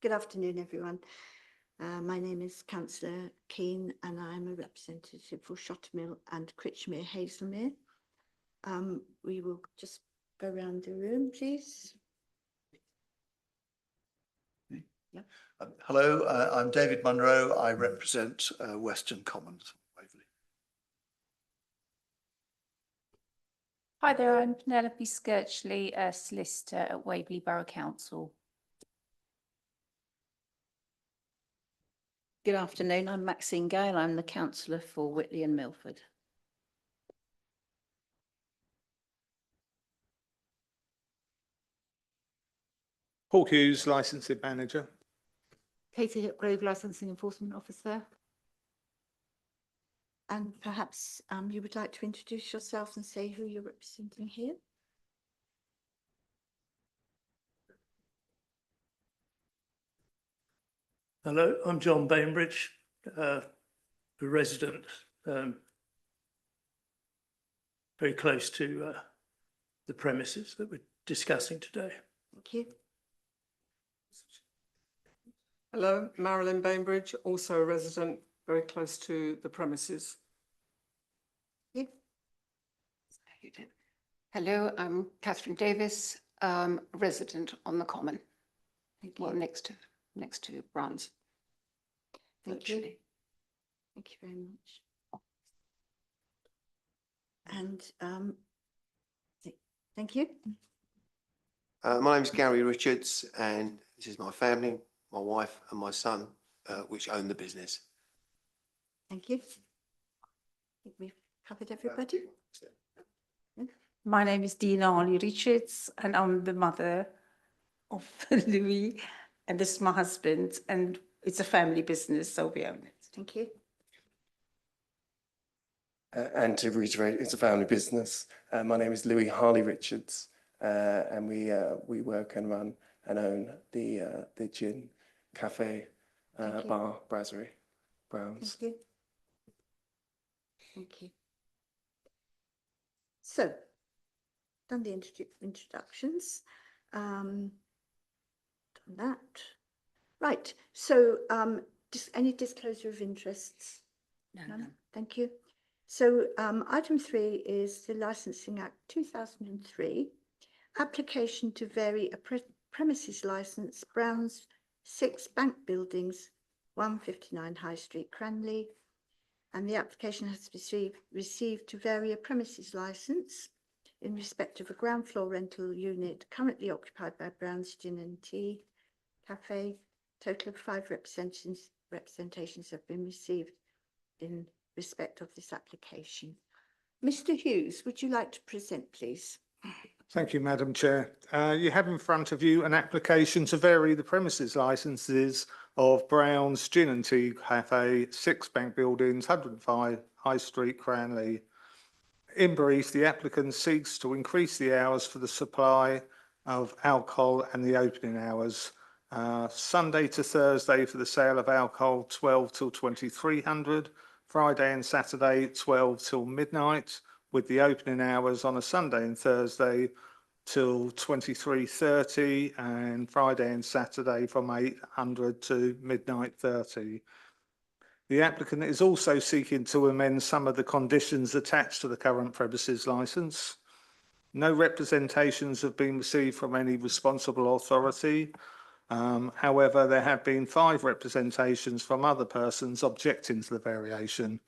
Good afternoon, everyone. My name is Councillor Keane and I'm a representative for Shottermill and Critchmere Hazelmere. We will just go around the room, please. Yep. Hello, I'm David Munro. I represent Western Commons, Waverley. Hi there, I'm Penelope Skirchley, a solicitor at Waverley Borough Council. Good afternoon, I'm Maxine Gale. I'm the councillor for Whitley and Milford. Paul Hughes, licensing manager. Katie Hipgrave, licensing enforcement officer. And perhaps you would like to introduce yourself and say who you're representing here. Hello, I'm John Bainbridge, a resident very close to the premises that we're discussing today. Thank you. Hello, Marilyn Bainbridge, also a resident very close to the premises. Thank you. Hello, I'm Catherine Davis, resident on the Common. Well, next to Brands. Thank you. Thank you very much. And thank you. My name is Gary Richards and this is my family, my wife and my son, which own the business. Thank you. I think we've covered everybody. My name is Dina Ollie Richards and I'm the mother of Louis, and this is my husband, and it's a family business, so we own it. Thank you. And to reiterate, it's a family business. My name is Louis Harley Richards, and we work and run and own the gin, cafe, bar, brasserie, Browns. Thank you. Thank you. So, done the introductions. Done that. Right. So, any disclosure of interests? No. Thank you. So, item 3 is the Licensing Act 2003, application to vary a premises licence, Browns 6 Bank Buildings, 159 High Street, Cranley. And the application has received to vary a premises licence in respect of a ground floor rental unit currently occupied by Brown's Gin and Tea Cafe. Total of 5 representations have been received in respect of this application. Mr. Hughes, would you like to present, please? Thank you, Madam Chair. You have in front of you an application to vary the premises licences of Brown's Gin and Tea Cafe, 6 Bank Buildings, 105 High Street, Cranley. In brief, the applicant seeks to increase the hours for the supply of alcohol and the opening hours. Sunday to Thursday for the sale of alcohol, 12 till 2300. Friday and Saturday, 12 till midnight, with the opening hours on a Sunday and Thursday till 23:30 and Friday and Saturday from 800 to midnight 30. The applicant is also seeking to amend some of the conditions attached to the current premises licence. No representations have been received from any responsible authority. However, there have been 5 representations from other persons objecting to the variation.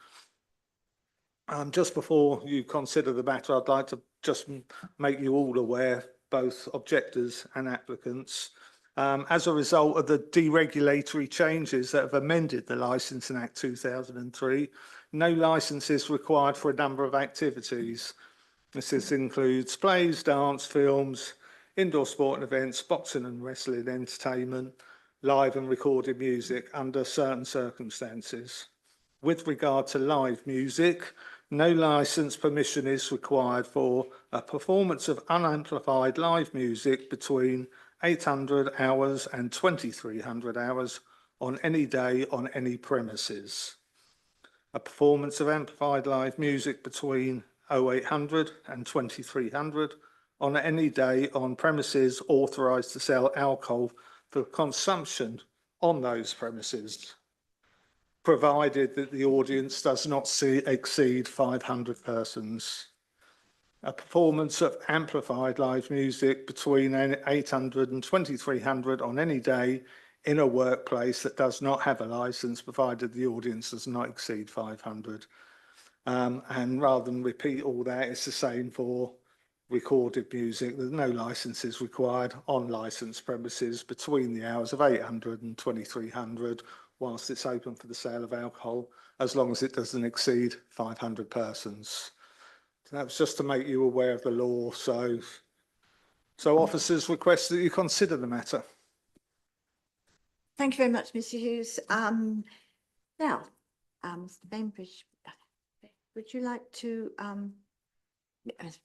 Just before you consider the matter, I'd like to just make you all aware, both objectors and applicants, as a result of the deregulatory changes that have amended the Licensing Act 2003, no licence is required for a number of activities. This includes plays, dance, films, indoor sport and events, boxing and wrestling, entertainment, live and recorded music under certain circumstances. With regard to live music, no licence permission is required for a performance of unamplified live music between 800 hours and 2300 hours on any day on any premises. A performance of amplified live music between 0800 and 2300 on any day on premises authorised to sell alcohol for consumption on those premises, provided that the audience does not exceed 500 persons. A performance of amplified live music between 800 and 2300 on any day in a workplace that does not have a license, provided the audience does not exceed 500. And rather than repeat all that, it's the same for recorded music. There's no licenses required on licensed premises between the hours of 800 and 2300, whilst it's open for the sale of alcohol, as long as it doesn't exceed 500 persons. So that was just to make you aware of the law. So officers request that you consider the matter. Thank you very much, Mr. Hughes. Now, Mr. Bainbridge, would you like to, yes,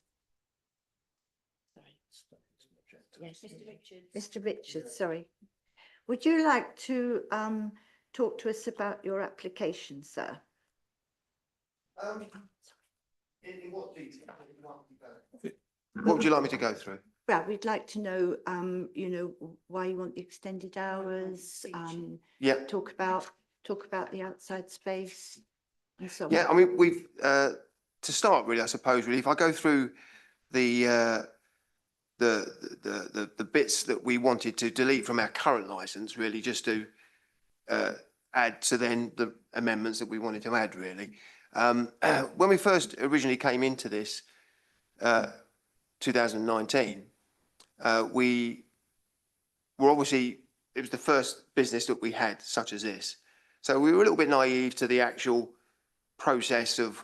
Mr. Richards, sorry. Would you like to talk to us about your application, sir? In what detail? What would you like me to go through? Well, we'd like to know, you know, why you want the extended hours, Yeah. talk about the outside space and so on. Yeah, I mean, we've, to start really, I suppose, really, if I go through the bits that we wanted to delete from our current licence, really, just to add to then the amendments that we wanted to add, really. When we first originally came into this, 2019, we were obviously, it was the first business that we had such as this. So we were a little bit naive to the actual process of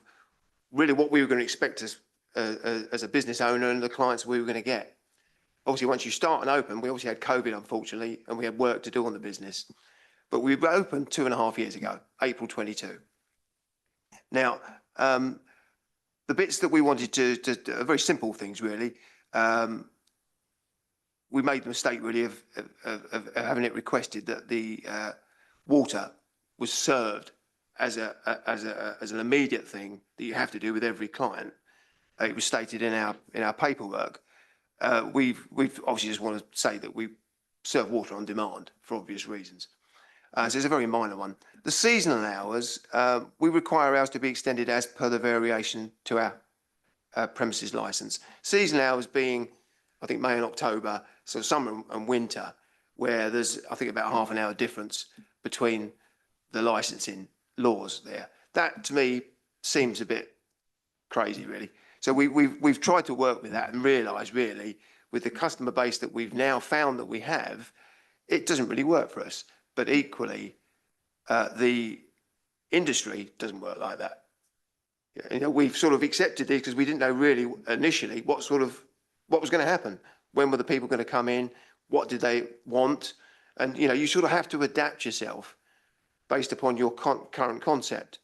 really what we were going to expect as a business owner and the clients we were going to get. Obviously, once you start and open, we obviously had COVID, unfortunately, and we had work to do on the business. But we were open 2.5 years ago, April 22. Now, the bits that we wanted to are very simple things, really. We made the mistake, really, of having it requested that the water was served as an immediate thing that you have to do with every client. It was stated in our paperwork. We've obviously just want to say that we serve water on demand for obvious reasons. So it's a very minor one. The seasonal hours, we require hours to be extended as per the variation to our premises licence. Seasonal hours being, I think, May and October, so summer and winter, where there's, I think, about half an hour difference between the licensing laws there. That, to me, seems a bit crazy, really. So we've tried to work with that and realise, really, with the customer base that we've now found that we have, it doesn't really work for us. But equally, the industry doesn't work like that. You know, we've sort of accepted this because we didn't know really initially what was going to happen. When were the people going to come in? What did they want? And, you know, you sort of have to adapt yourself based upon your current concept.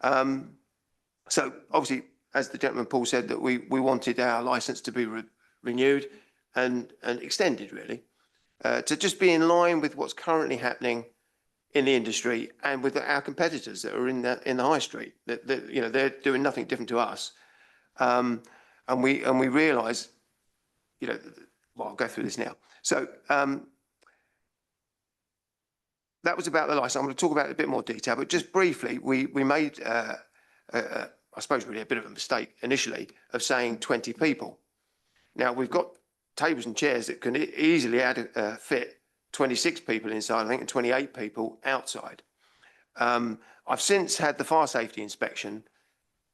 So obviously, as the gentleman Paul said, that we wanted our licence to be renewed and extended, really. To just be in line with what's currently happening in the industry and with our competitors that are in the high street. That you know, they're doing nothing different to us, and we realise, you know, well, I'll go through this now. So that was about the licence. I'm going to talk about it in a bit more detail, but just briefly, we made, I suppose, really a bit of a mistake initially of saying 20 people. Now we've got tables and chairs that can easily fit 26 people inside, I think, and 28 people outside. I've since had the fire safety inspection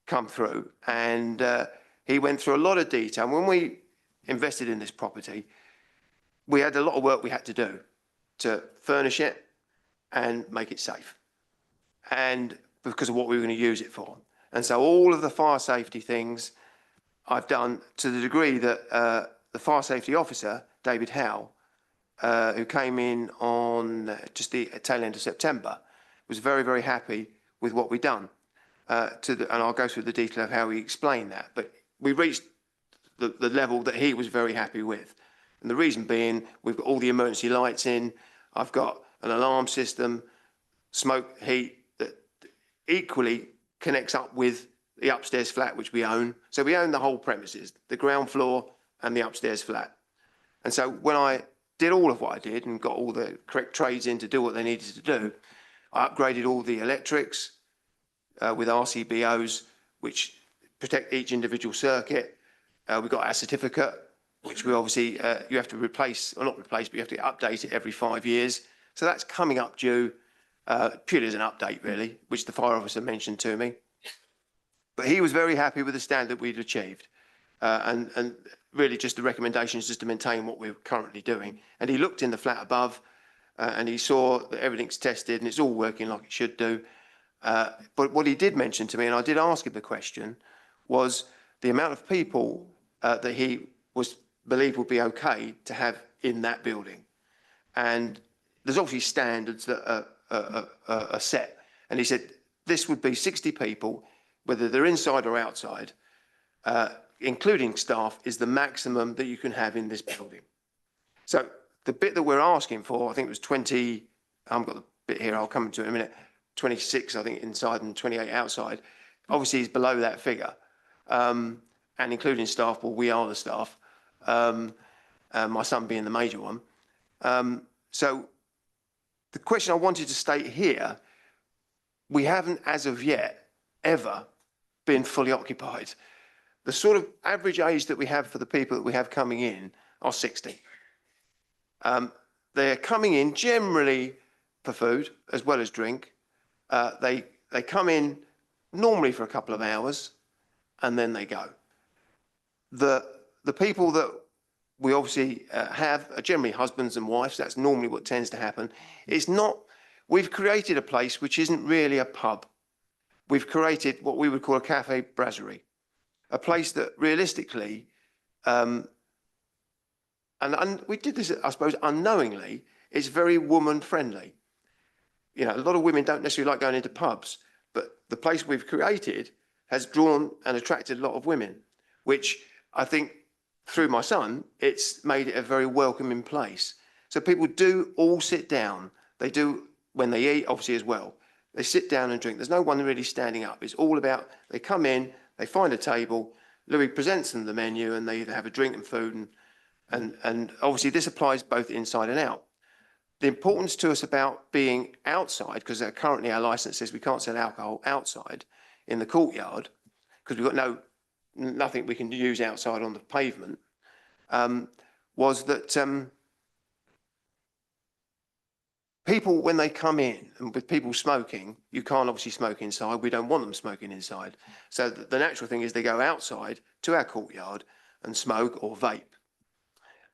come through, and he went through a lot of detail. When we invested in this property, we had a lot of work we had to do to furnish it and make it safe, and because of what we were going to use it for. And so all of the fire safety things I've done to the degree that the fire safety officer, David Howe, who came in on just the tail end of September, was very, very happy with what we'd done. And I'll go through the detail of how he explained that. But we reached the level that he was very happy with. And the reason being, we've got all the emergency lights in. I've got an alarm system, smoke, heat, that equally connects up with the upstairs flat, which we own. So we own the whole premises, the ground floor and the upstairs flat. And so when I did all of what I did and got all the correct trades in to do what they needed to do. I upgraded all the electrics with RCBOs, which protect each individual circuit. We got our certificate, which we obviously, you have to replace, or not replace, but you have to update it every 5 years. So that's coming up due, purely as an update really, which the fire officer mentioned to me. But he was very happy with the standard we'd achieved. And really just the recommendation is just to maintain what we're currently doing. And he looked in the flat above and he saw that everything's tested and it's all working like it should do. But what he did mention to me, and I did ask him the question, was the amount of people that he was believed would be okay to have in that building. And there's obviously standards that are set. And he said, this would be 60 people, whether they're inside or outside, including staff, is the maximum that you can have in this building. So the bit that we're asking for, I think it was 20, I've got the bit here, I'll come to it in a minute, 26, I think, inside and 28 outside, obviously is below that figure. And including staff, well, we are the staff, my son being the major one. So the question I wanted to state here, we haven't as of yet ever been fully occupied. The sort of average age that we have for the people that we have coming in are 60. They're coming in generally for food as well as drink. They come in normally for a couple of hours and then they go. The people that we obviously have are generally husbands and wives. That's normally what tends to happen. It's not, we've created a place which isn't really a pub. We've created what we would call a cafe brasserie, a place that realistically, and we did this, I suppose, unknowingly, it's very woman friendly. You know, a lot of women don't necessarily like going into pubs, but the place we've created has drawn and attracted a lot of women, which I think through my son, it's made it a very welcoming place. So people do all sit down. They do when they eat, obviously, as well. They sit down and drink. There's no one really standing up. It's all about, they come in, they find a table, Louis presents them the menu and they either have a drink and food and obviously this applies both inside and out. The importance to us about being outside, because currently our licence says we can't sell alcohol outside in the courtyard because we've got nothing we can use outside on the pavement, was that people, when they come in, and with people smoking, you can't obviously smoke inside. We don't want them smoking inside. So the natural thing is they go outside to our courtyard and smoke or vape.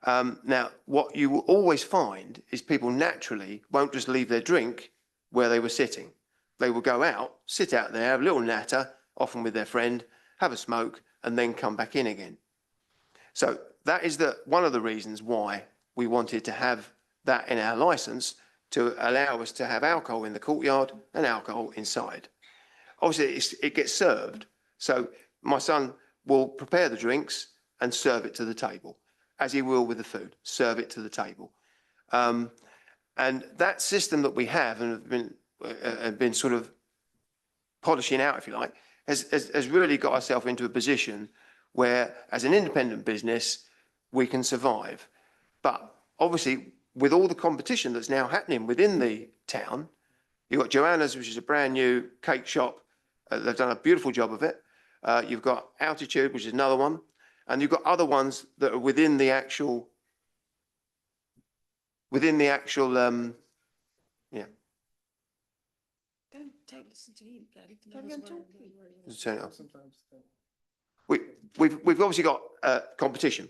Now, what you will always find is people naturally won't just leave their drink where they were sitting. They will go out, sit out there, have a little natter, often with their friend, have a smoke, and then come back in again. So that is one of the reasons why we wanted to have that in our licence, to allow us to have alcohol in the courtyard and alcohol inside. Obviously, it gets served. So my son will prepare the drinks and serve it to the table, as he will with the food, serve it to the table. And that system that we have and have been sort of polishing out, if you like, has really got ourselves into a position where, as an independent business, we can survive. But obviously, with all the competition that's now happening within the town, you've got Joanna's, which is a brand new cake shop. They've done a beautiful job of it. You've got Altitude, which is another one. And you've got other ones that are within the actual, yeah. Don't listen to him, Turn it off. We've obviously got competition,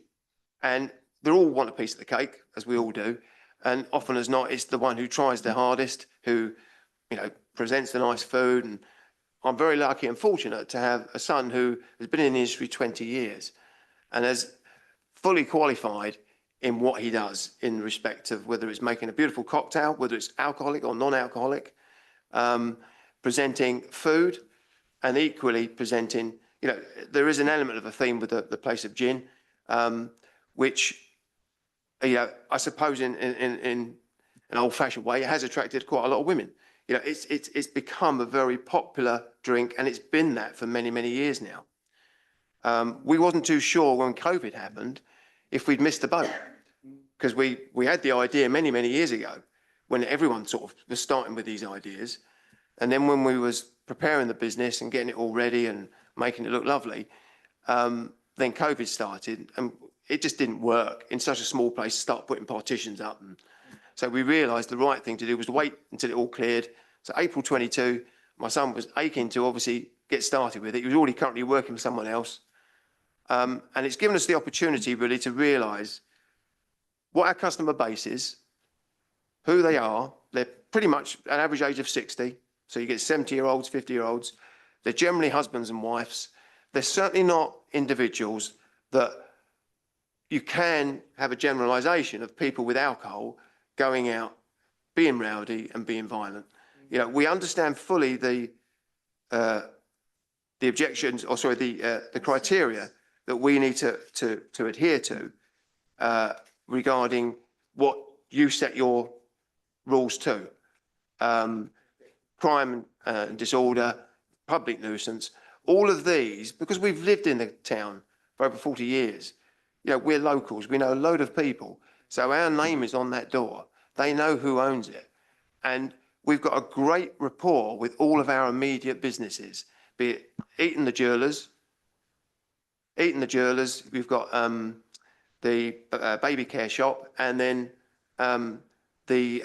and they all want a piece of the cake, as we all do. And often as not, it's the one who tries the hardest, who, you know, presents the nice food. And I'm very lucky and fortunate to have a son who has been in the industry 20 years and has fully qualified in what he does in respect of whether it's making a beautiful cocktail, whether it's alcoholic or non-alcoholic, presenting food, and equally presenting, you know, there is an element of a theme with the place of gin, which, you know, I suppose in an old-fashioned way, it has attracted quite a lot of women. You know, it's become a very popular drink, and it's been that for many, many years now. We wasn't too sure when COVID happened if we'd missed the boat, because we had the idea many, many years ago when everyone sort of was starting with these ideas. And then when we was preparing the business and getting it all ready and making it look lovely, then COVID started and it just didn't work in such a small place to start putting partitions up. And so we realised the right thing to do was to wait until it all cleared. So April 22, my son was aching to obviously get started with it. He was already currently working for someone else. And it's given us the opportunity really to realise what our customer base is, who they are. They're pretty much an average age of 60. So you get 70-year-olds, 50-year-olds. They're generally husbands and wives. They're certainly not individuals that you can have a generalisation of people with alcohol going out, being rowdy and being violent. You know, we understand fully the objections, or sorry, the criteria that we need to adhere to regarding what you set your rules to. Crime and disorder, public nuisance, all of these, because we've lived in the town for over 40 years, you know, we're locals, we know a load of people. So our name is on that door. They know who owns it. And we've got a great rapport with all of our immediate businesses, be it Eaton the Jewellers, we've got the baby care shop, and then the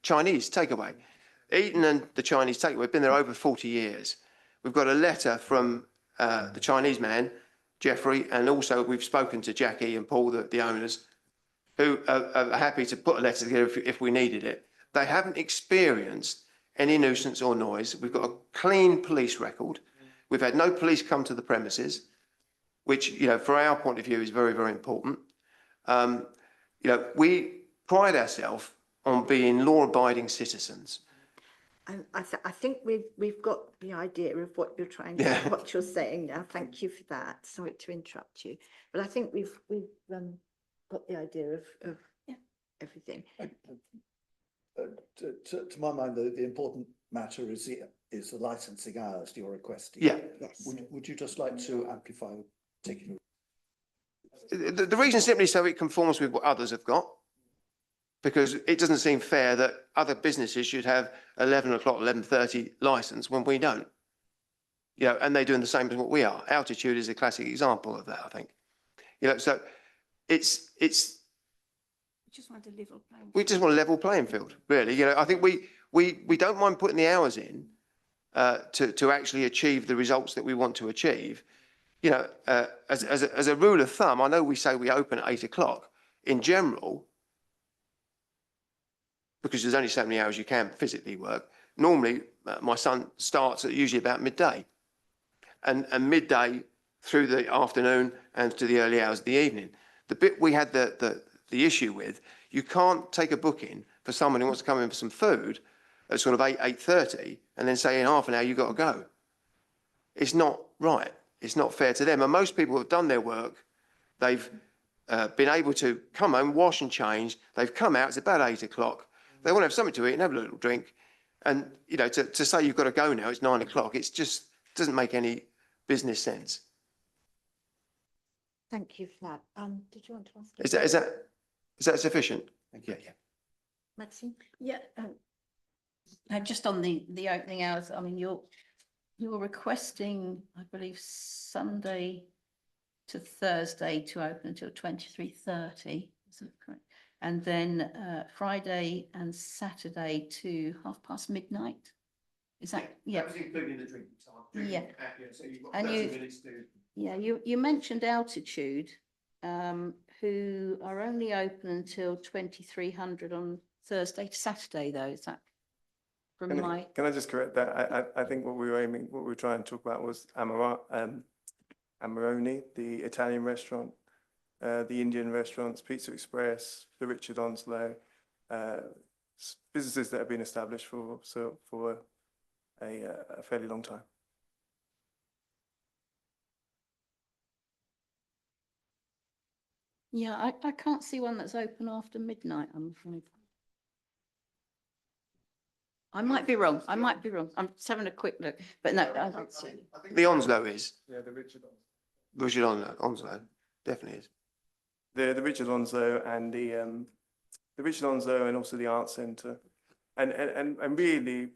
Chinese takeaway. Eaton and the Chinese takeaway have been there over 40 years. We've got a letter from the Chinese man, Jeffrey, and also we've spoken to Jackie and Paul, the owners, who are happy to put a letter together if we needed it. They haven't experienced any nuisance or noise. We've got a clean police record. We've had no police come to the premises, which, you know, for our point of view is very, very important. You know, we pride ourselves on being law-abiding citizens. I think we've got the idea of what you're trying to, Yeah. what you're saying now. Thank you for that. Sorry to interrupt you, but I think we've got the idea of everything. To my mind, the important matter is the licensing hours you're requesting. Yeah. Yes. Would you just like to amplify particular? The reason simply so it conforms with what others have got, because it doesn't seem fair that other businesses should have 11 o'clock, 11:30 license when we don't. You know, and they're doing the same as what we are. Altitude is a classic example of that, I think. You know, so it's. Just want a level playing. We just want a level playing field, really. You know, I think we don't mind putting the hours in to actually achieve the results that we want to achieve. You know, as a rule of thumb, I know we say we open at 8 o'clock. In general, because there's only so many hours you can physically work, normally my son starts at usually about midday. And midday through the afternoon and to the early hours of the evening. The bit we had the issue with, you can't take a booking for someone who wants to come in for some food at sort of 8:30 and then say in half an hour you've got to go. It's not right. It's not fair to them. And most people have done their work. They've been able to come home, wash and change. They've come out, it's about 8 o'clock. They want to have something to eat and have a little drink. And, you know, to say you've got to go now, it's 9 o'clock, it's just doesn't make any business sense. Thank you for that. Did you want to ask? Is that sufficient? Thank you. Yeah. Maxine? Yeah. Just on the opening hours, I mean, you're requesting, I believe, Sunday to Thursday to open until 23:30. Is that correct? And then Friday and Saturday to midnight. Is that, yeah? That was including the drinking time. Yeah. So you've got And 30 minutes to. Yeah, you mentioned Altitude, who are only open until 2300 on Thursday to Saturday, though. Is that from my? Can I just correct that? I think what we were trying to talk about was Amarone, the Italian restaurant, the Indian restaurants, Pizza Express, the Richard Onslow, businesses that have been established for a fairly long time. Yeah, I can't see one that's open after midnight, I'm afraid. I might be wrong. I'm just having a quick look, but no, I don't see. The Onslow is. Yeah, the Richard Onslow. Richard Onslow definitely is. the Richard Alonso and the Richard Alonso and also the Art Centre. And really,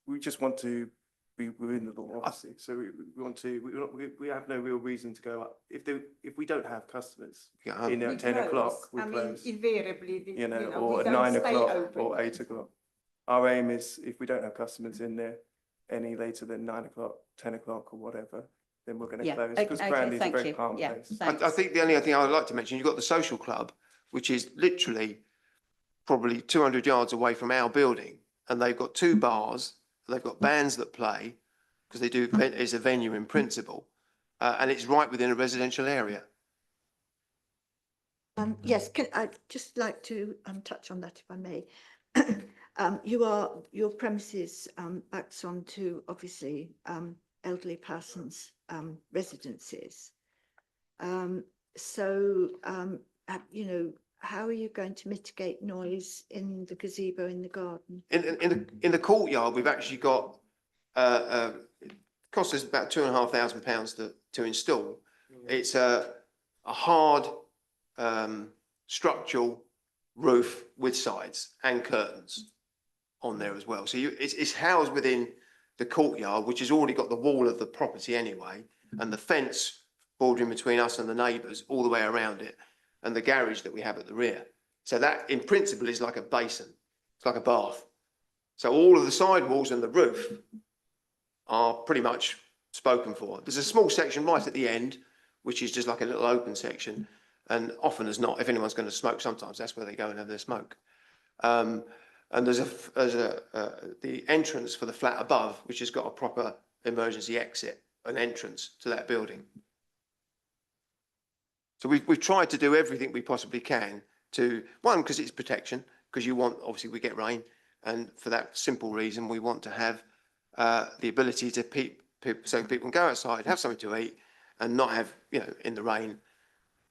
we just want to be within the law, obviously. So we want to, we have no real reason to go up. If we don't have customers, Yeah, you know, at 10 o'clock, we close. Invariably, You know, or at 9 o'clock or 8 o'clock. Our aim is if we don't have customers in there any later than 9 o'clock, 10 o'clock or whatever, then we're going to Yeah, close okay, because Cranley's a thank very you. calm Yeah, place. thanks. I think the only other thing I would like to mention, you've got the social club, which is literally probably 200 yards away from our building, and they've got 2 bars, they've got bands that play, because they do, it's a venue in principle, and it's right within a residential area. Yes, I'd just like to touch on that if I may. Your premises backs onto obviously elderly persons' residences. You know, how are you going to mitigate noise in the gazebo in the garden? In the courtyard, we've actually got, it cost us about £2,500 to install. It's a hard structural roof with sides and curtains on there as well. So it's housed within the courtyard, which has already got the wall of the property anyway, and the fence bordering between us and the neighbours all the way around it, and the garage that we have at the rear. So that in principle is like a basin. It's like a bath. So all of the side walls and the roof are pretty much spoken for. There's a small section right at the end, which is just like a little open section. And often as not, if anyone's going to smoke, sometimes that's where they go and have their smoke. And there's the entrance for the flat above, which has got a proper emergency exit, an entrance to that building. So we've tried to do everything we possibly can to, one, because it's protection, because you want, obviously we get rain, and for that simple reason, we want to have the ability to so people can go outside, have something to eat, and not have, you know, in the rain.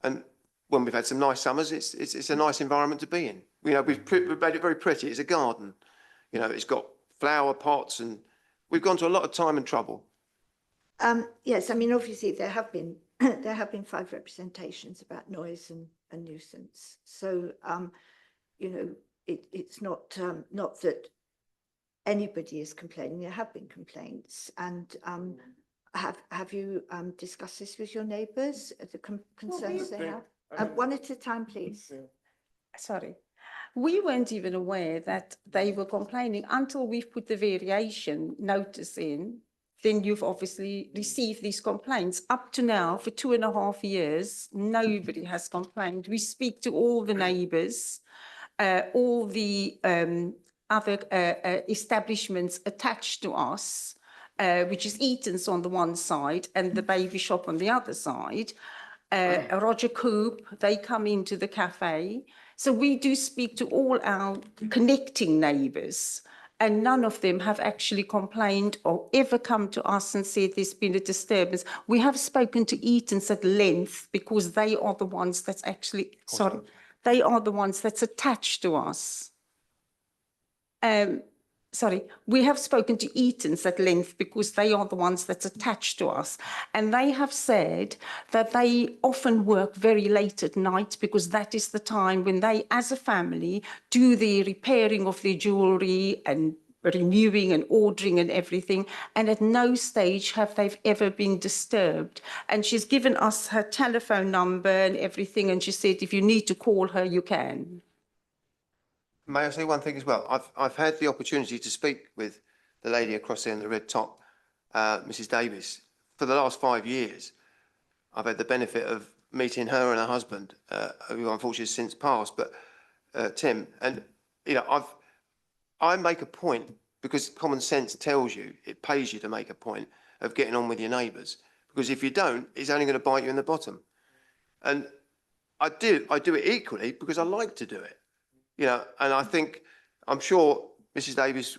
And when we've had some nice summers, it's a nice environment to be in. You know, we've made it very pretty. It's a garden. You know, it's got flower pots, and we've gone to a lot of time and trouble. Yes, I mean, obviously there have been 5 representations about noise and nuisance. So, you know, it's not that anybody is complaining. There have been complaints, and have you discussed this with your neighbours? The concerns they have. One at a time, please. Sorry. We weren't even aware that they were complaining until we've put the variation notice in. Then you've obviously received these complaints. Up to now, for 2.5 years, nobody has complained. We speak to all the neighbours, all the other establishments attached to us, which is Eaton's on the one side and the baby shop on the other side. Roger Coop, they come into the cafe. So we do speak to all our connecting neighbours, and none of them have actually complained or ever come to us and said there's been a disturbance. We have spoken to Eaton's at length because they are the ones that's actually, sorry, they are the ones that's attached to us. Sorry, we have spoken to Eaton's at length because they are the ones that's attached to us. And they have said that they often work very late at night because that is the time when they, as a family, do the repairing of their jewellery and renewing and ordering and everything. And at no stage have they ever been disturbed. And she's given us her telephone number and everything. And she said, if you need to call her, you can. May I say one thing as well? I've had the opportunity to speak with the lady across there in the red top, Mrs. Davis. For the last 5 years, I've had the benefit of meeting her and her husband, who unfortunately has since passed, but Tim. And, you know, I make a point, because common sense tells you, it pays you to make a point of getting on with your neighbours. Because if you don't, it's only going to bite you in the bottom. And I do it equally because I like to do it. You know, and I think, I'm sure Mrs. Davis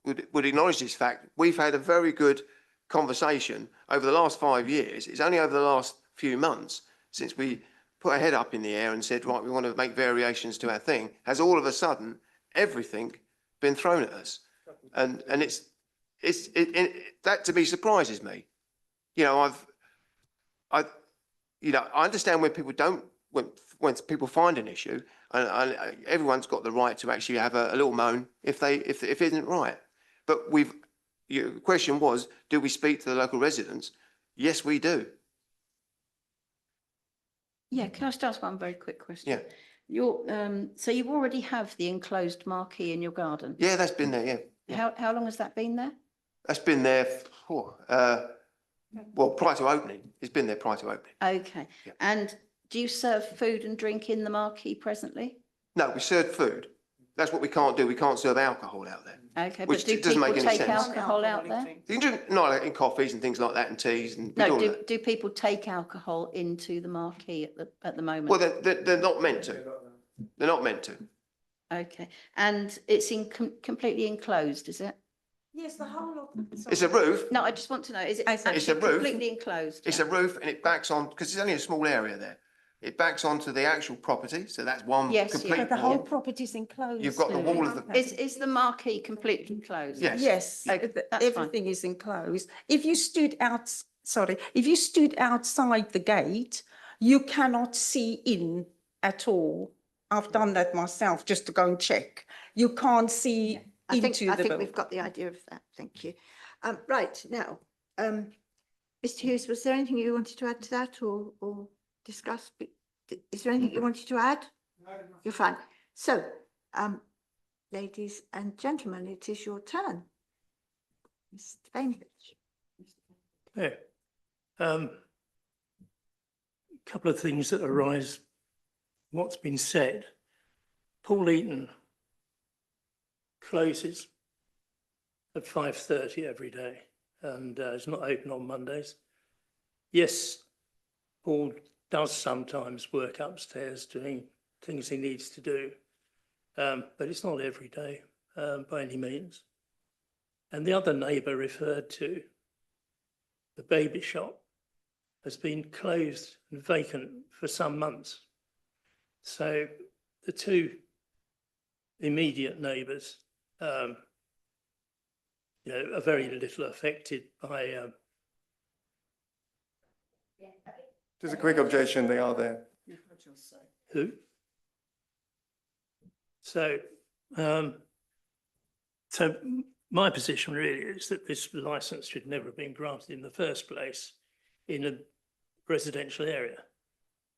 would acknowledge this fact. We've had a very good conversation over the last 5 years. It's only over the last few months since we put our head up in the air and said, right, we want to make variations to our thing, has all of a sudden everything been thrown at us. And that to me surprises me. You know, I understand when people don't when people find an issue, and everyone's got the right to actually have a little moan if it isn't right. But your question was, do we speak to the local residents? Yes, we do. Yeah, can I just ask one very quick question? Yeah. So you already have the enclosed marquee in your garden? Yeah, that's been there, yeah. How long has that been there? That's been there well, prior to opening. It's been there prior to opening. Okay. Yeah. And do you serve food and drink in the marquee presently? No, we serve food. That's what we can't do. We can't serve alcohol out there. Okay, Which but do doesn't people make any take sense. alcohol out there? You can drink, no, like in coffees and things like that and teas and we do No, all that. do people take alcohol into the marquee at the moment? Well, they're not meant to. They're not meant to. Okay, and it's completely enclosed, is it? Yes, the whole of. It's a roof. No, I just want to know, is it It's a actually roof. completely enclosed? It's a roof and it backs on, because it's only a small area there. It backs onto the actual property. So that's one Yes, yeah. complete But the whole wall. property is enclosed. You've got the wall of the, Is the marquee completely closed? yes. Yes, Okay, that's fine. everything is enclosed. If you stood if you stood outside the gate, you cannot see in at all. I've done that myself just to go and check. You can't see I into think the we've building. got the idea of that. Thank you. Right, now, Mr. Hughes, was there anything you wanted to add to that or discuss? Is there anything you wanted to add? No. You're fine. So, ladies and gentlemen, it is your turn. Mr. Bainbridge. Yeah. Couple of things that arise, what's been said. Paul Eaton closes at 5:30 every day and is not open on Mondays. Yes, Paul does sometimes work upstairs doing things he needs to do, but it's not every day by any means. And the other neighbour referred to, the baby shop, has been closed and vacant for some months. So the two immediate neighbours, are very little affected by. Just a quick objection, they are there. Who? So, so my position really is that this licence should never have been granted in the first place in a residential area.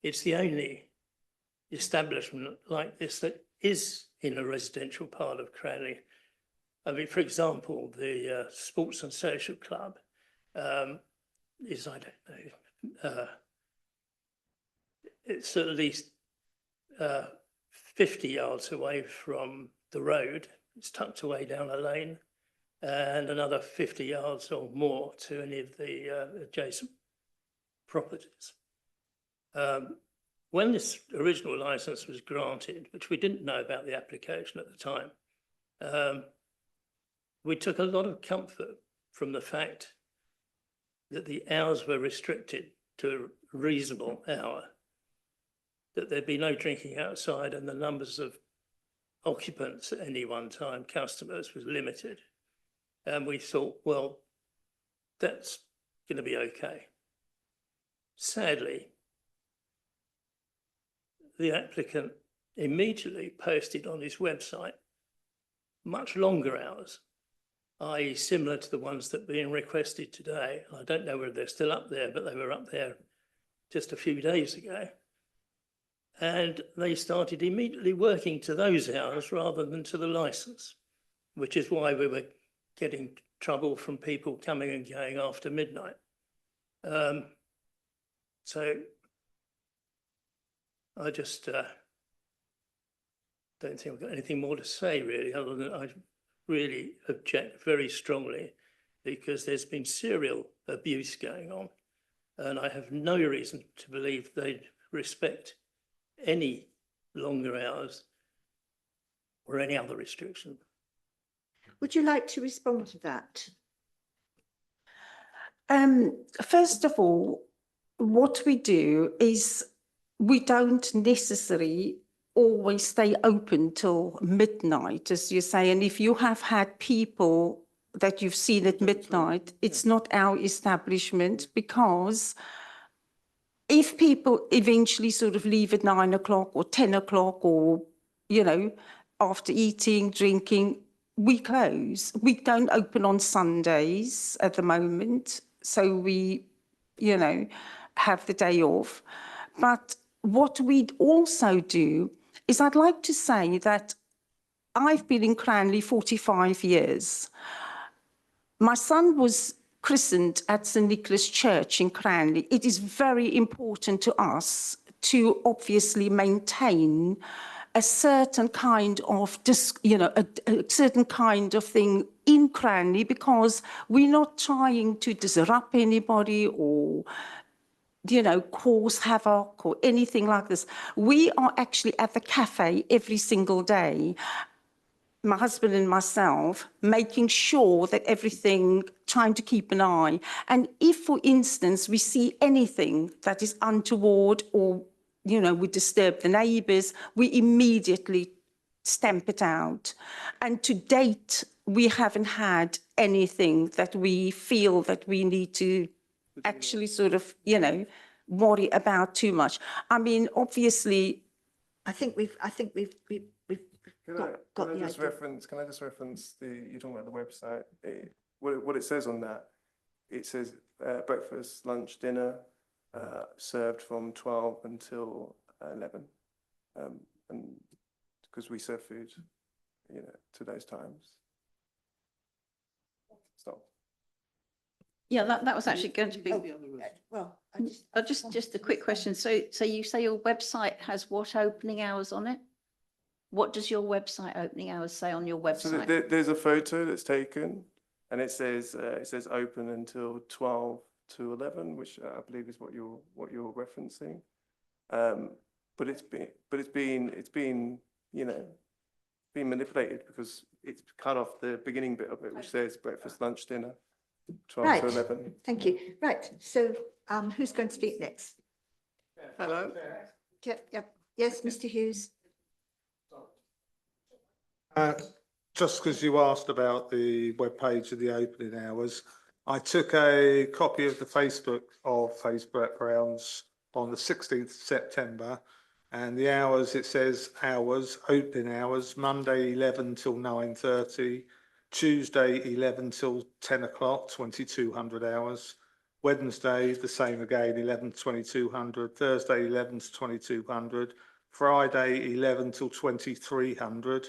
It's the only establishment like this that is in a residential part of Cranley. I mean, for example, the Sports and Social Club is, I don't know, it's at least 50 yards away from the road. It's tucked away down a lane, and another 50 yards or more to any of the adjacent properties. When this original licence was granted, which we didn't know about the application at the time, we took a lot of comfort from the fact that the hours were restricted to a reasonable hour, that there'd be no drinking outside and the numbers of occupants at any one time, customers, was limited. And we thought, well, that's going to be okay. Sadly, the applicant immediately posted on his website much longer hours, i.e. similar to the ones that are being requested today. I don't know whether they're still up there, but they were up there just a few days ago. And they started immediately working to those hours rather than to the licence, which is why we were getting trouble from people coming and going after midnight. So I just don't think I've got anything more to say really, other than I really object very strongly because there's been serial abuse going on, and I have no reason to believe they'd respect any longer hours or any other restriction. Would you like to respond to that? First of all, what we do is we don't necessarily always stay open till midnight, as you say. And if you have had people that you've seen at midnight, it's not our establishment, because if people eventually sort of leave at 9 o'clock or 10 o'clock or, you know, after eating, drinking, we close. We don't open on Sundays at the moment. So we, you know, have the day off. But what we'd also do is I'd like to say that I've been in Cranley 45 years. My son was christened at St Nicholas Church in Cranley. It is very important to us to obviously maintain a certain kind of, you know, a certain kind of thing in Cranley, because we're not trying to disrupt anybody or, you know, cause havoc or anything like this. We are actually at the cafe every single day, my husband and myself, making sure that everything, trying to keep an eye. And if, for instance, we see anything that is untoward or, you know, would disturb the neighbours, we immediately stamp it out. And to date, we haven't had anything that we feel that we need to actually sort of, you know, worry about too much. I mean, obviously, I think we've got the idea. Can I just reference you're talking about the website, what it says on that? It says breakfast, lunch, dinner, served from 12 until 11. And because we serve food, you know, to those times. So. Yeah, that was actually going to be, Well, just a quick question. So you say your website has what opening hours on it? What does your website opening hours say on your So website? there's a photo that's taken, and it says open until 12 to 11, which I believe is what you're referencing. But it's been you know, being manipulated because it's cut off the beginning bit of it, which says breakfast, lunch, dinner, 12 Right. to 11. Thank you. Right. So who's going to speak next? Hello. Yep. Yes, Mr. Hughes. Just because you asked about the webpage of the opening hours, I took a copy of the Facebook of Facebook Browns on the 16th of September, and the hours, it says hours, opening hours, Monday 11 till 9:30, Tuesday 11 till 10 o'clock, 2200 hours, Wednesday the same again, 11 to 2200, Thursday 11 to 2200, Friday 11 till 2300.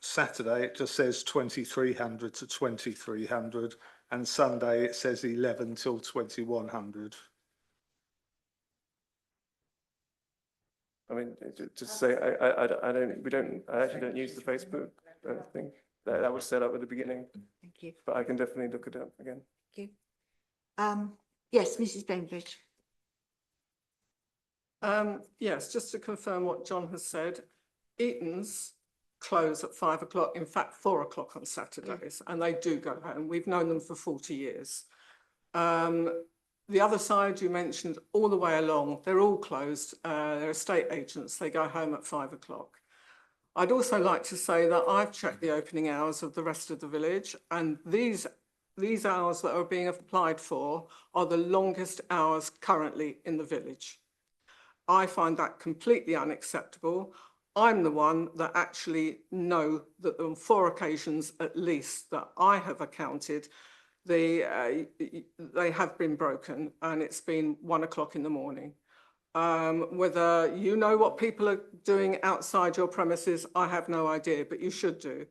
Saturday it just says 2300 to 2300, and Sunday it says 11 till 2100. I mean, just to say, I actually don't use the Facebook thing that was set up at the beginning, Thank you. but I can definitely look it up again. Thank you. Yes, Mrs. Bainbridge. Yes, just to confirm what John has said, Eaton's close at 5 o'clock, in fact, 4 o'clock on Saturdays, and they do go home. We've known them for 40 years. The other side you mentioned all the way along, they're all closed. They're estate agents. They go home at 5 o'clock. I'd also like to say that I've checked the opening hours of the rest of the village, and these hours that are being applied for are the longest hours currently in the village. I find that completely unacceptable. I'm the one that actually know that on 4 occasions at least that I have accounted, they have been broken, and it's been 1 o'clock in the morning. Whether you know what people are doing outside your premises, I have no idea, but you should do.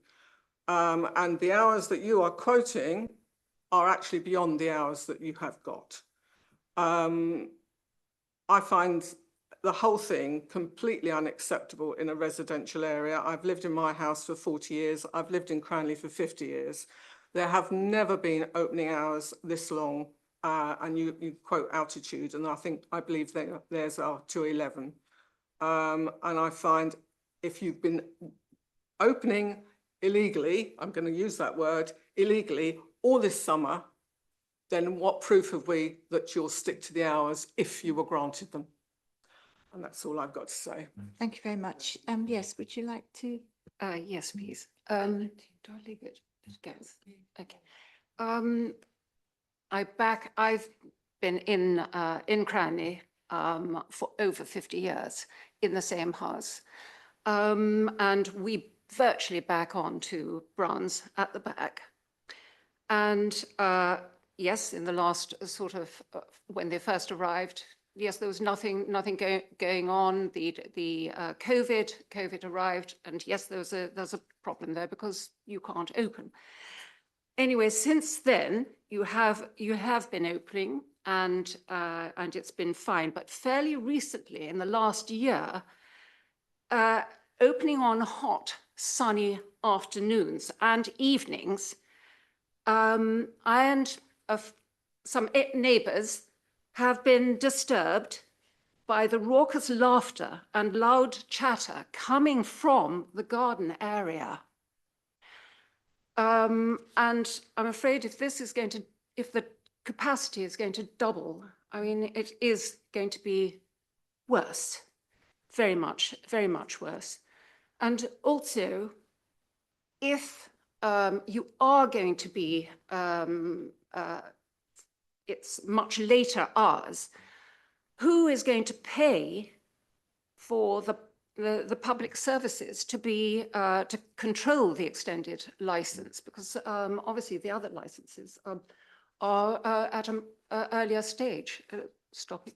And the hours that you are quoting are actually beyond the hours that you have got. I find the whole thing completely unacceptable in a residential area. I've lived in my house for 40 years. I've lived in Cranley for 50 years. There have never been opening hours this long, and you quote altitude, and I believe theirs are to 11. And I find if you've been opening illegally, I'm going to use that word, illegally, all this summer, then what proof have we that you'll stick to the hours if you were granted them? And that's all I've got to say. Thank you very much. Yes, would you like to? Yes, please. Do I leave it? It goes. Okay. I've been in Cranley for over 50 years in the same house. And we virtually back on to Brown's at the back. And yes, in the last sort of, when they first arrived, yes, there was nothing going on. The COVID arrived, and yes, there's a problem there because you can't open. Anyway, since then you have been opening, and it's been fine. But fairly recently, in the last year, opening on hot, sunny afternoons and evenings, I and some neighbours have been disturbed by the raucous laughter and loud chatter coming from the garden area. And I'm afraid if the capacity is going to double, I mean, it is going to be worse, very much worse. And also, if you are going to be, it's much later hours, who is going to pay for the public services to be to control the extended license? Because obviously the other licenses are at an earlier stage. Stopping.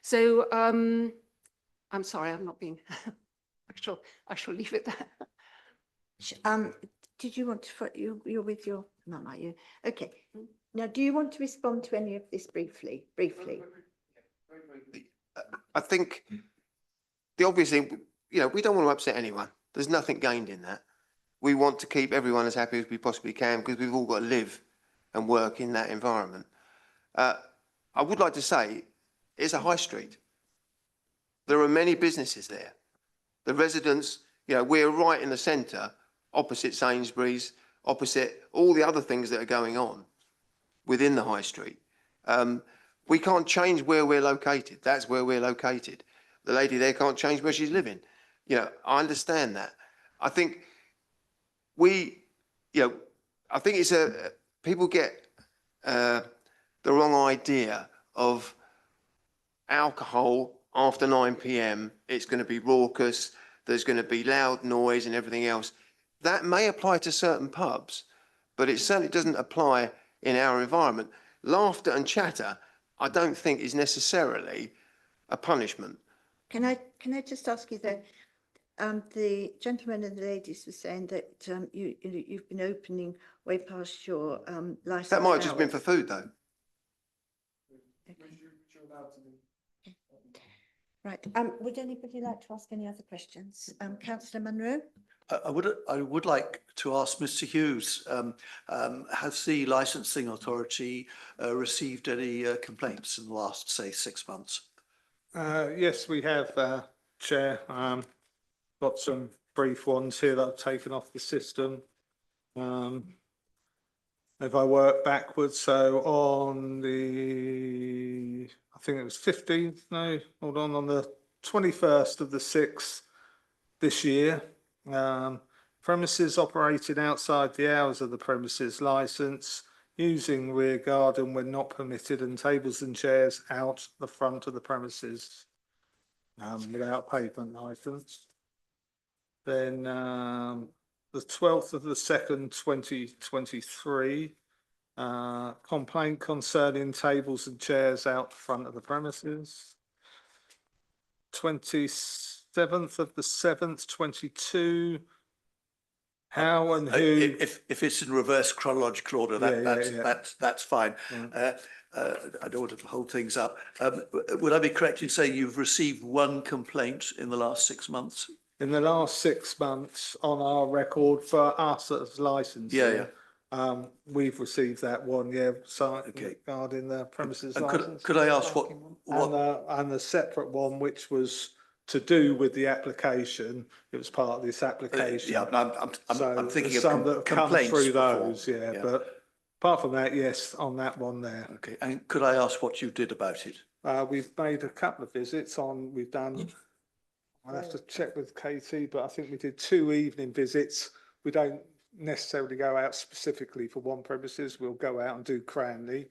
So I'm sorry, I'm not being. I shall leave it there. Did you want to, you're with your mum, are you? Okay. Now, do you want to respond to any of this briefly? I think the obvious thing, we don't want to upset anyone. There's nothing gained in that. We want to keep everyone as happy as we possibly can because we've all got to live and work in that environment. I would like to say it's a high street. There are many businesses there. The residents, we're right in the centre, opposite Sainsbury's, opposite all the other things that are going on within the high street. We can't change where we're located. That's where we're located. The lady there can't change where she's living. I understand that. I think I think it's people get the wrong idea of alcohol after 9 p.m. It's going to be raucous. There's going to be loud noise and everything else. That may apply to certain pubs, but it certainly doesn't apply in our environment. Laughter and chatter, I don't think is necessarily a punishment. Can I just ask you that the gentleman and the ladies were saying that you've been opening way past your license. That might have just been for food, though. Okay. Right. Would anybody like to ask any other questions? Councillor Munro? I would like to ask Mr. Hughes, has the licensing authority received any complaints in the last, say, 6 months? Yes, we have, Chair. Got some brief ones here that I've taken off the system. If I work backwards, so on the, I think it was 15th, no, hold on the 21st of the 6th this year, premises operated outside the hours of the premises licence, using rear garden when not permitted, and tables and chairs out the front of the premises without pavement licence. Then the 12th of the 2nd, 2023, complaint concerning tables and chairs out front of the premises. 27th of the 7th, 22. How and who? If it's in reverse chronological order, that's fine. Yeah. I don't want to hold things up. Would I be correct in saying you've received one complaint in the last 6 months? In the last 6 months on our record for us as licensing, we've received that one, regarding the premises licence. Could I ask what? And the separate one, which was to do with the application, it was part of this application. I'm thinking of some that have come complaints through before. those, but apart from that, yes, on that one there. Okay, and could I ask what you did about it? We've made a couple of visits on, we've done, I'll have to check with Katie, but I think we did 2 evening visits. We don't necessarily go out specifically for one premises. We'll go out and do Cranley.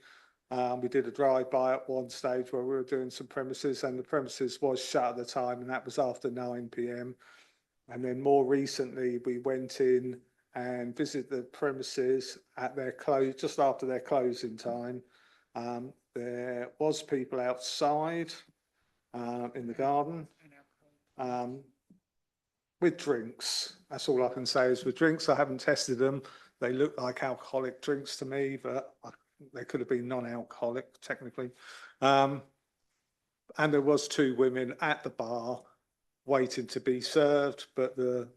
We did a drive-by at one stage where we were doing some premises, and the premises was shut at the time, and that was after 9 p.m. And then more recently, we went in and visited the premises at their close, just after their closing time. There was people outside in the garden with drinks. That's all I can say is with drinks. I haven't tested them. They look like alcoholic drinks to me, but they could have been non-alcoholic technically. And there was 2 women at the bar waiting to be served, but the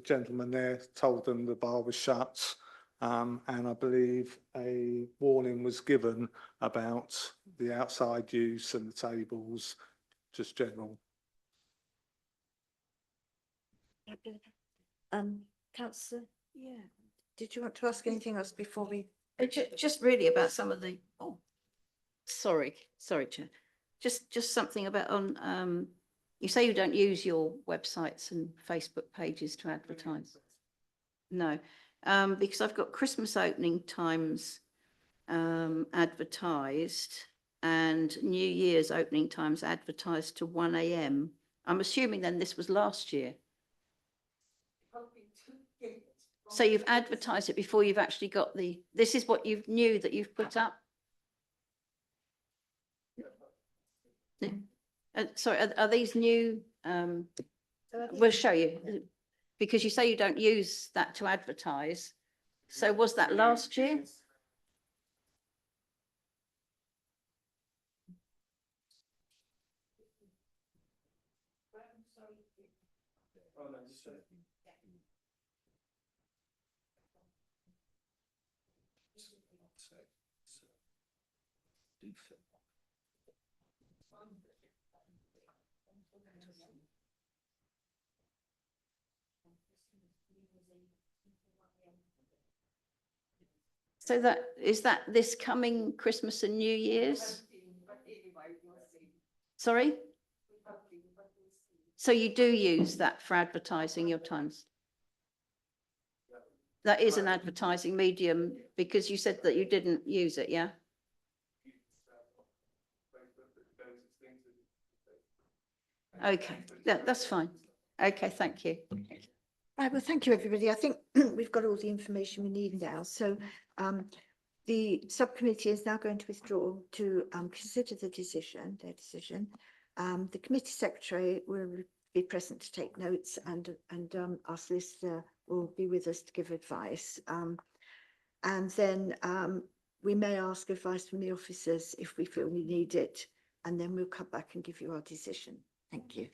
gentleman there told them the bar was shut. And I believe a warning was given about the outside use and the tables, just general. Councillor, yeah, did you want to ask anything else before we? Just really about some of the, oh, sorry, Chair. Just something about on, you say you don't use your websites and Facebook pages to advertise. No, because I've got Christmas opening times advertised and New Year's opening times advertised to 1 a.m. I'm assuming then this was last year. So you've advertised it before you've actually got this is what you've knew that you've put up? Sorry, are these new? We'll show you, because you say you don't use that to advertise. So was that last year? So is that this coming Christmas and New Year's? Sorry? So you do use that for advertising your times? That is an advertising medium, because you said that you didn't use it, yeah? Okay, yeah, that's fine. Okay, thank you. Right, well, thank you, everybody. I think we've got all the information we need now. So the subcommittee is now going to withdraw to consider their decision. The committee secretary will be present to take notes, and our solicitor will be with us to give advice. And then we may ask advice from the officers if we feel we need it, and then we'll come back and give you our decision. Thank you.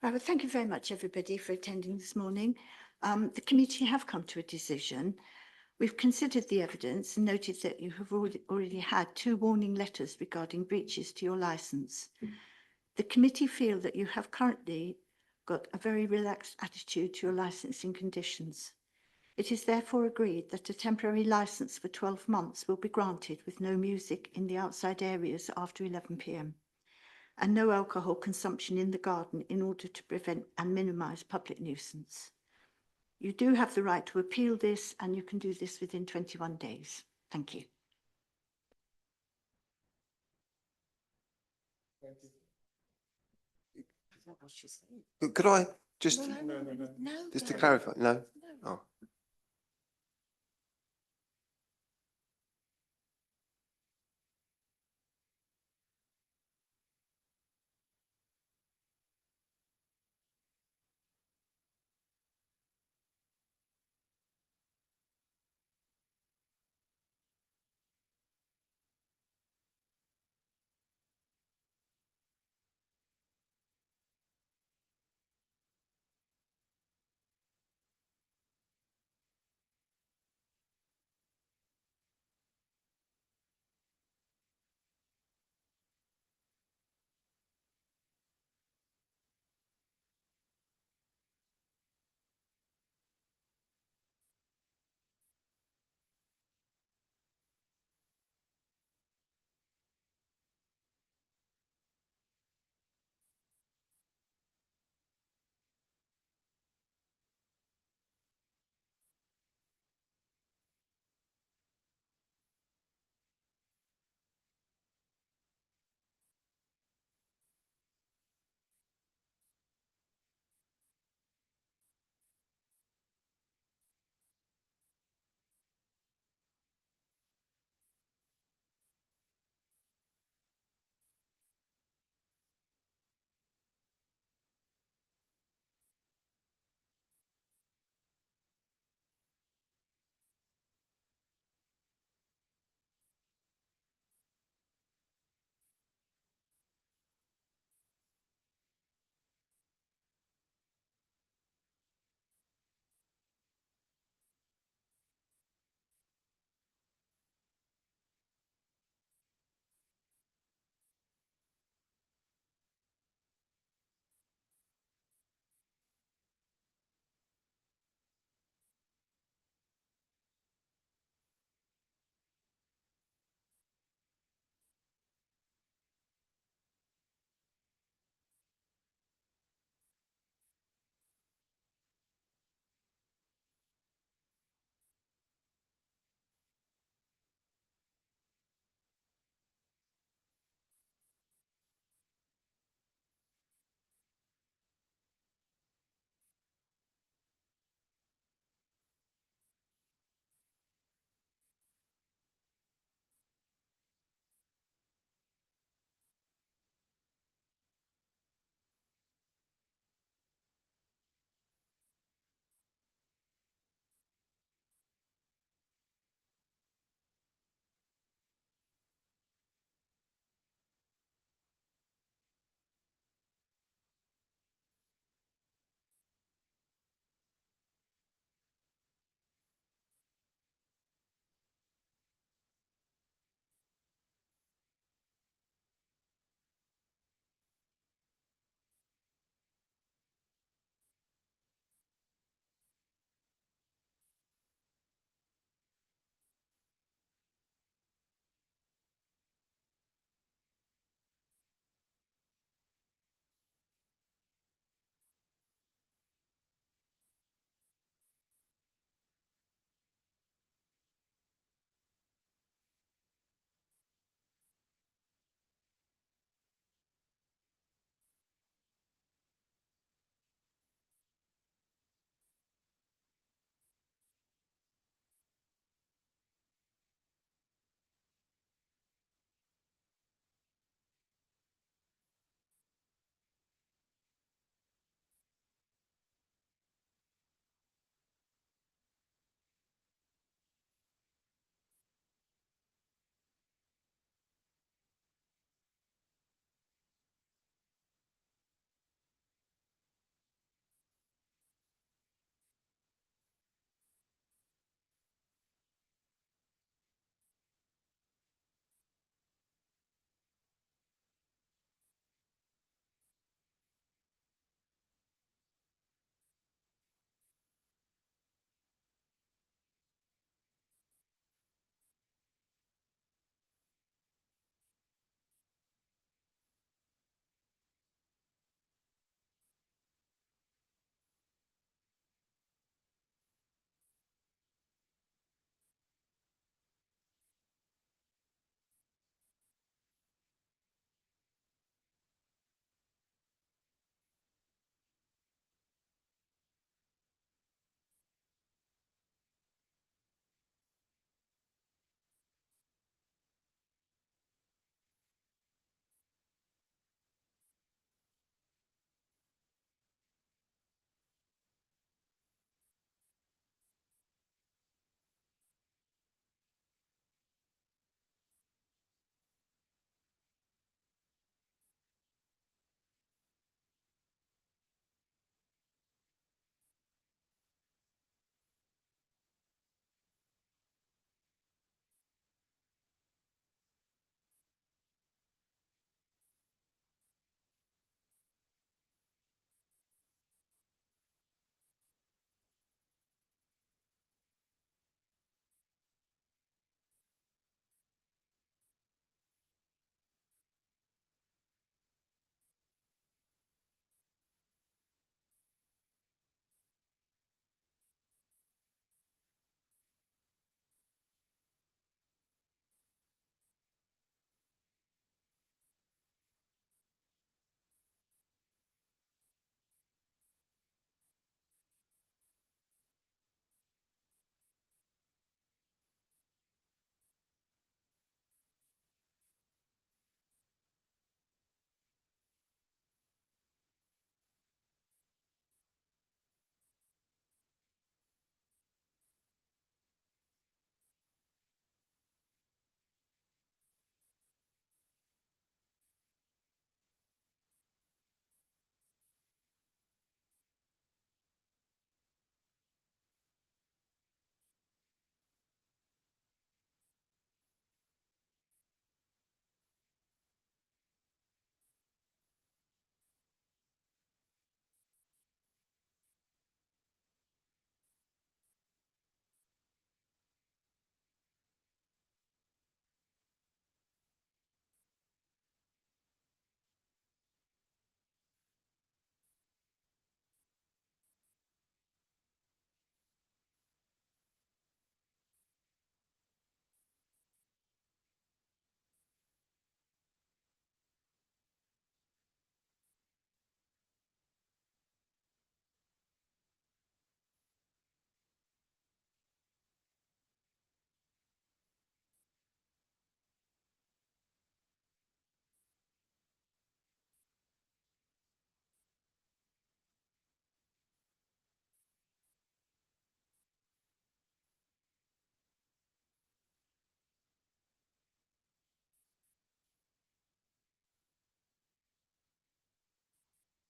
Well, thank you very much, everybody, for attending this morning. The committee have come to a decision. We've considered the evidence and noted that you have already had 2 warning letters regarding breaches to your licence. The committee feel that you have currently got a very relaxed attitude to your licensing conditions. It is therefore agreed that a temporary licence for 12 months will be granted with no music in the outside areas after 11 p.m. and no alcohol consumption in the garden in order to prevent and minimise public nuisance. You do have the right to appeal this, and you can do this within 21 days. Thank you. Could I just, just to clarify, no? Oh.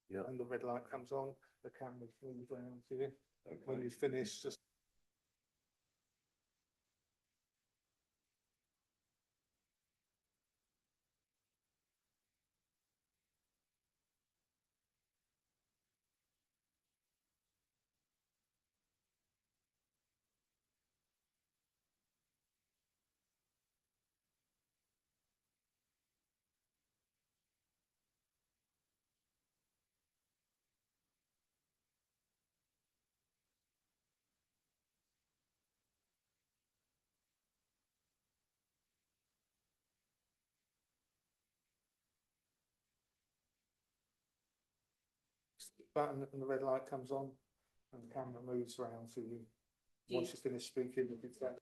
Yeah. and the red light comes on, the camera moves around to you. When you finish, just button and the red light comes on and the camera moves around to you. Once you finish speaking, if it's that.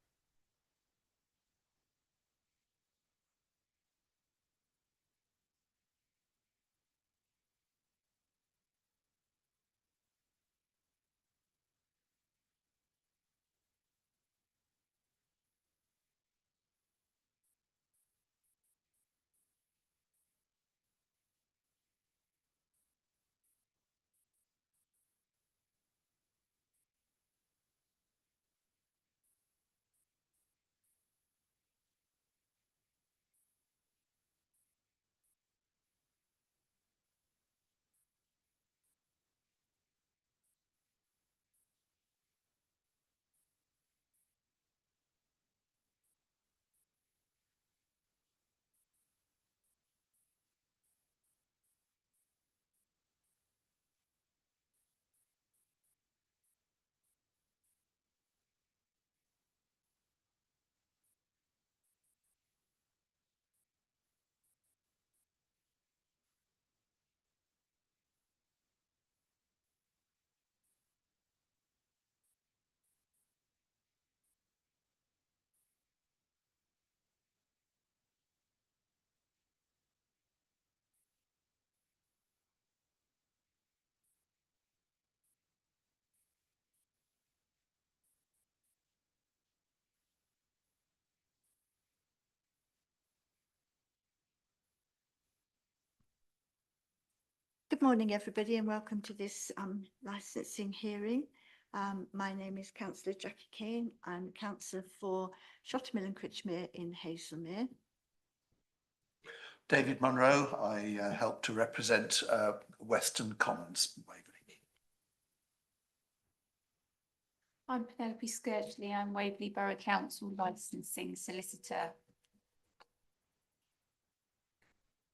Good morning, everybody, and welcome to this licensing hearing. My name is Councillor Jackie Kane. I'm councillor for Shottermill and Critchmere in Hazelmere. David Munro, I help to represent Western Commons, Waverley. I'm Penelope Skirchley. I'm Waverley Borough Council licensing solicitor.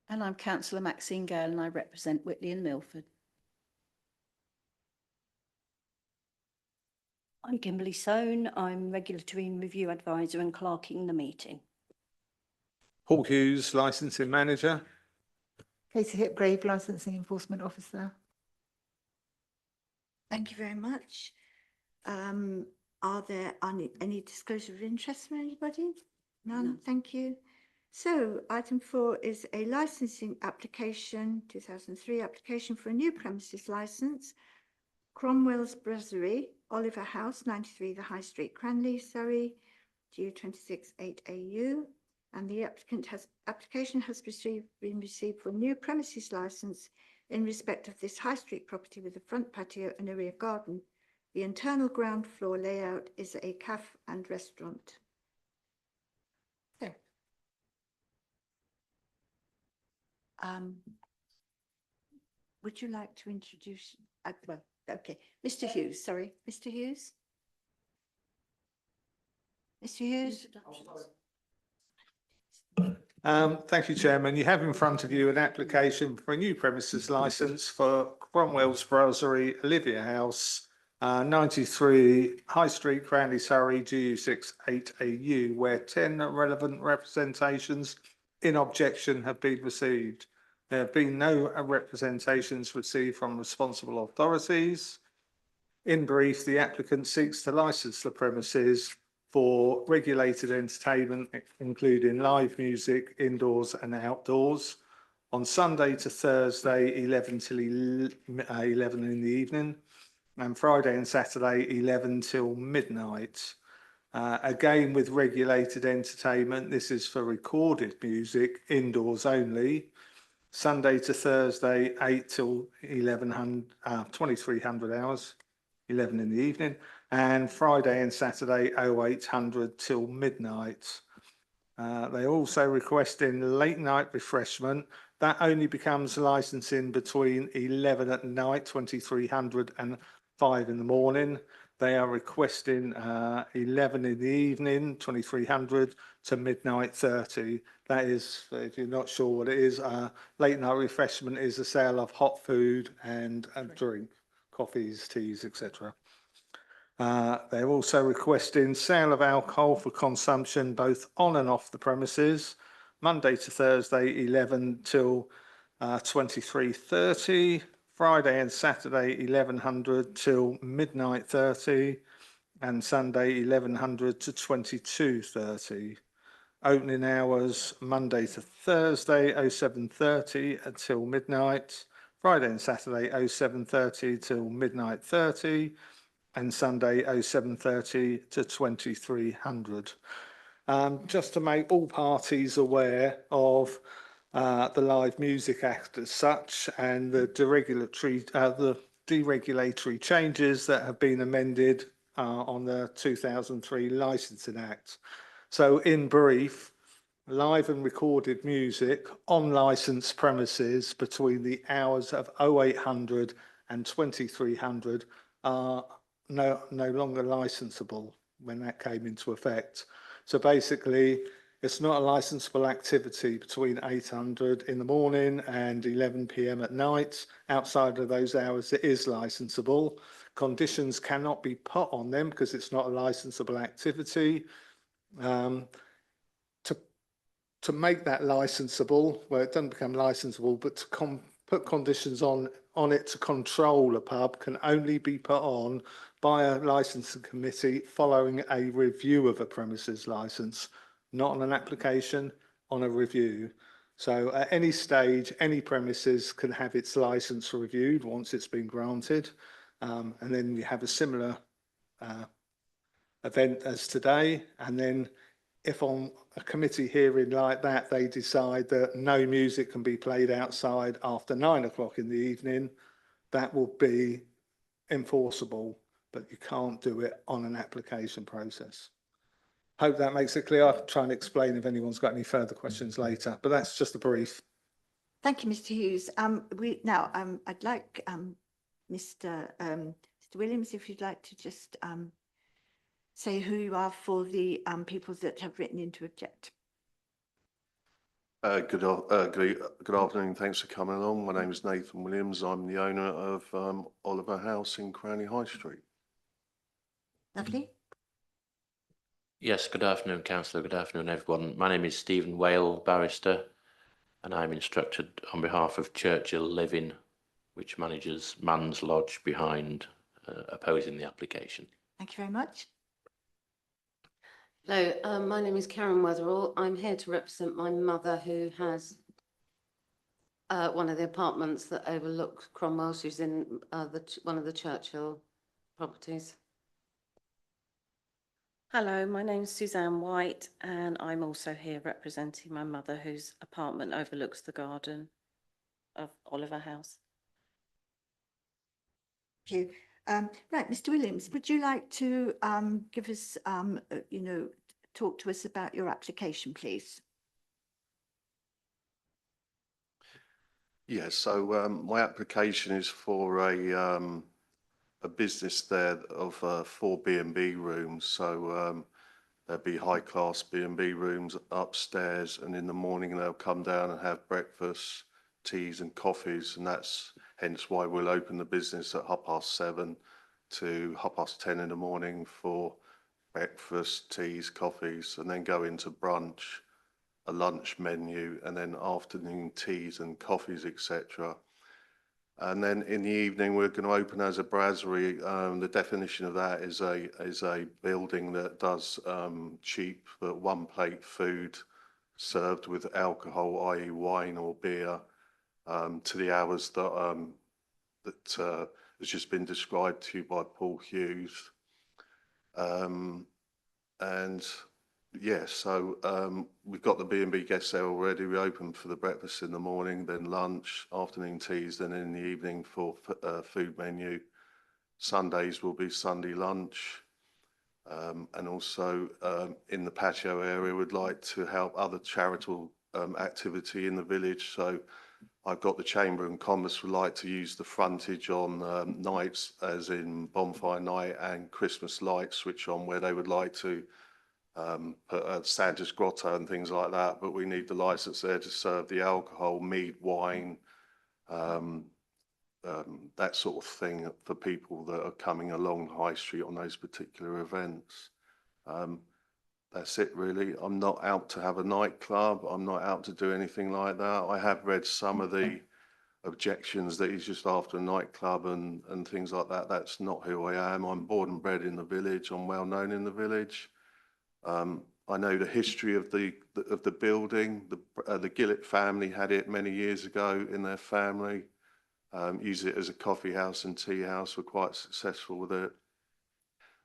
And I'm councillor Maxine Gale and I represent Whitley and Milford. I'm Kimberly Sohn. I'm Regulatory and Review Advisor and clerking the meeting. Paul Hughes, licensing manager. Katie Hipgrave, Licensing Enforcement Officer. Thank you very much. Are there any disclosure of interest from anybody? None, thank you. So item 4 is a licensing application, 2003 application for a new premises license, Cromwell's Brasserie, Oliver House, 93 The High Street, Cranley, Surrey, GU 26 8AU. And the application has been received for a new premises license in respect of this high street property with a front patio and a rear garden. The internal ground floor layout is a cafe and restaurant. So, would you like to introduce, well, okay, Mr. Hughes, sorry, Mr. Hughes? Mr. Hughes? Thank you, Chairman. You have in front of you an application for a new premises licence for Cromwell's Brasserie, Olivia House, 93 High Street, Cranley, Surrey, GU6 8AU, where 10 relevant representations in objection have been received. There have been no representations received from responsible authorities. In brief, the applicant seeks to licence the premises for regulated entertainment, including live music, indoors and outdoors, on Sunday to Thursday, 11 till 11 in the evening, and Friday and Saturday, 11 till midnight. Again, with regulated entertainment, this is for recorded music, indoors only. Sunday to Thursday, 8 till 1100, 2300 hours, 11 in the evening, and Friday and Saturday, 0800 till midnight. They're also requesting late night refreshment. That only becomes licensing between 11 at night, 2300, and 5 in the morning. They are requesting 11 in the evening, 2300 to midnight 30. That is, if you're not sure what it is, late night refreshment is a sale of hot food and drink, coffees, teas, etc. They're also requesting sale of alcohol for consumption both on and off the premises, Monday to Thursday 11 till 23:30, Friday and Saturday 1100 till midnight 30, and Sunday 1100 to 22:30. Opening hours Monday to Thursday 07:30 until midnight, Friday and Saturday 07:30 till midnight 30, and Sunday 07:30 to 2300. Just to make all parties aware of the Live Music Act as such, and the deregulatory changes that have been amended on the 2003 Licensing Act. So in brief, live and recorded music on licensed premises between the hours of 0800 and 2300 are no longer licensable when that came into effect. So basically, it's not a licensable activity between 800 in the morning and 11 p.m. at night. Outside of those hours, it is licensable. Conditions cannot be put on them because it's not a licensable activity. To make that licensable, well, it doesn't become licensable, but to put conditions on it to control a pub can only be put on by a licensing committee following a review of a premises license, not on an application, on a review. So at any stage, any premises can have its license reviewed once it's been granted. And then you have a similar event as today. And then if on a committee hearing like that, they decide that no music can be played outside after 9 o'clock in the evening, that will be enforceable, but you can't do it on an application process. Hope that makes it clear. I'll try and explain if anyone's got any further questions later, but that's just a brief. Thank you, Mr. Hughes. I'd like Mr. Williams, if you'd like to just say who you are for the people that have written in to object. Good afternoon. Thanks for coming along. My name is Nathan Williams. I'm the owner of Oliver House in Cranley High Street. Lovely. Yes, good afternoon, Councillor. Good afternoon, everyone. My name is Stephen Whale, barrister, and I'm instructed on behalf of Churchill Living, which manages Man's Lodge, behind opposing the application. Thank you very much. Hello, my name is Karen Weatherall. I'm here to represent my mother, who has one of the apartments that overlooks Cromwell's, who's in one of the Churchill properties. Hello, my name's Suzanne White, and I'm also here representing my mother, whose apartment overlooks the garden of Oliver House. Thank you. Right, Mr. Williams, would you like to give us, talk to us about your application, please? Yes, so my application is for a business there of 4 B&B rooms. So there'll be high-class B&B rooms upstairs, and in the morning they'll come down and have breakfast, teas and coffees, and that's hence why we'll open the business at 7:30 to 10:30 in the morning for breakfast, teas, coffees, and then go into brunch, a lunch menu, and then afternoon teas and coffees, etc. And then in the evening, we're going to open as a brasserie. The definition of that is a building that does cheap but one-plate food served with alcohol, i.e. wine or beer, to the hours that has just been described to you by Paul Hughes. And Yes, so we've got the B&B guests there already. We open for the breakfast in the morning, then lunch, afternoon teas, then in the evening for food menu. Sundays will be Sunday lunch. And also in the patio area, we'd like to help other charitable activity in the village. So I've got the Chamber and Commerce would like to use the frontage on nights, as in bonfire night and Christmas lights switch on, where they would like to put Santa's Grotto and things like that. But we need the license there to serve the alcohol, mead, wine, that sort of thing for people that are coming along High Street on those particular events. That's it really. I'm not out to have a nightclub. I'm not out to do anything like that. I have read some of the objections that he's just after a nightclub and things like that. That's not who I am. I'm born and bred in the village. I'm well known in the village. I know the history of the building. The Gillett family had it many years ago in their family. Use it as a coffee house and tea house. Were quite successful with it.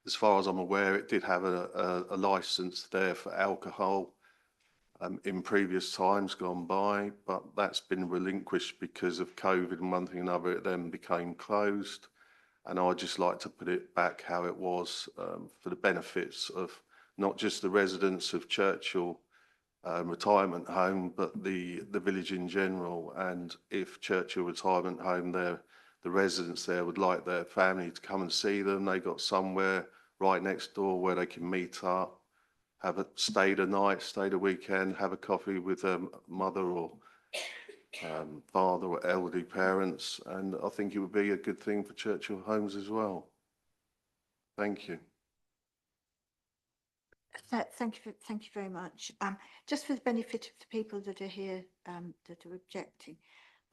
As far as I'm aware, it did have a license there for alcohol in previous times gone by, but that's been relinquished because of COVID and one thing and another. It then became closed, and I'd just like to put it back how it was for the benefits of not just the residents of Churchill retirement home, but the village in general. And if Churchill retirement home, the residents there would like their family to come and see them, they got somewhere right next door where they can meet up, stay the night, stay the weekend, have a coffee with their mother or father or elderly parents. And I think it would be a good thing for Churchill Homes as well. Thank you. Thank you very much. Just for the benefit of the people that are here that are objecting,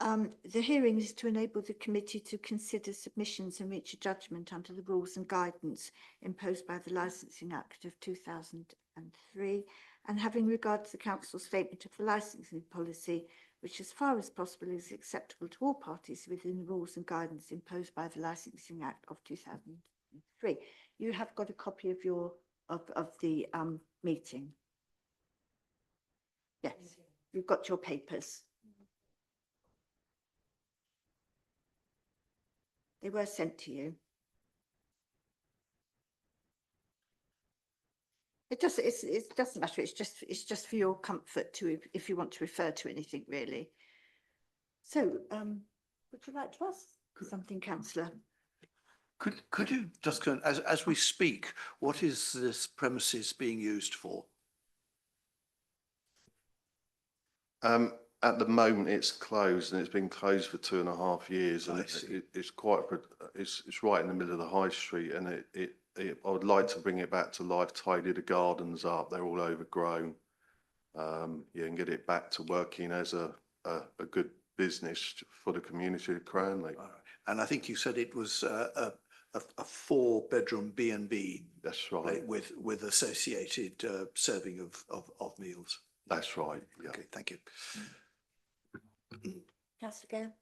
the hearing is to enable the committee to consider submissions and reach a judgment under the rules and guidance imposed by the Licensing Act of 2003, and having regard to the council's statement of the licensing policy, which as far as possible is acceptable to all parties within the rules and guidance imposed by the Licensing Act of 2003. You have got a copy of your of the meeting. Yes, you've got your papers. They were sent to you. It doesn't matter. It's just for your comfort to if you want to refer to anything really. So, would you like to ask something, Councillor? Could you just as we speak, what is this premises being used for? At the moment, it's closed, and it's been closed for 2.5 years, and it's right in the middle of the high street, and I would like to bring it back to life, tidy the gardens up. They're all overgrown. Yeah, and get it back to working as a good business for the community of Cranley. And I think you said it was a 4-bedroom B&B. That's right. With associated serving of meals. That's right. Yeah. Okay, thank you. Councillor Gale?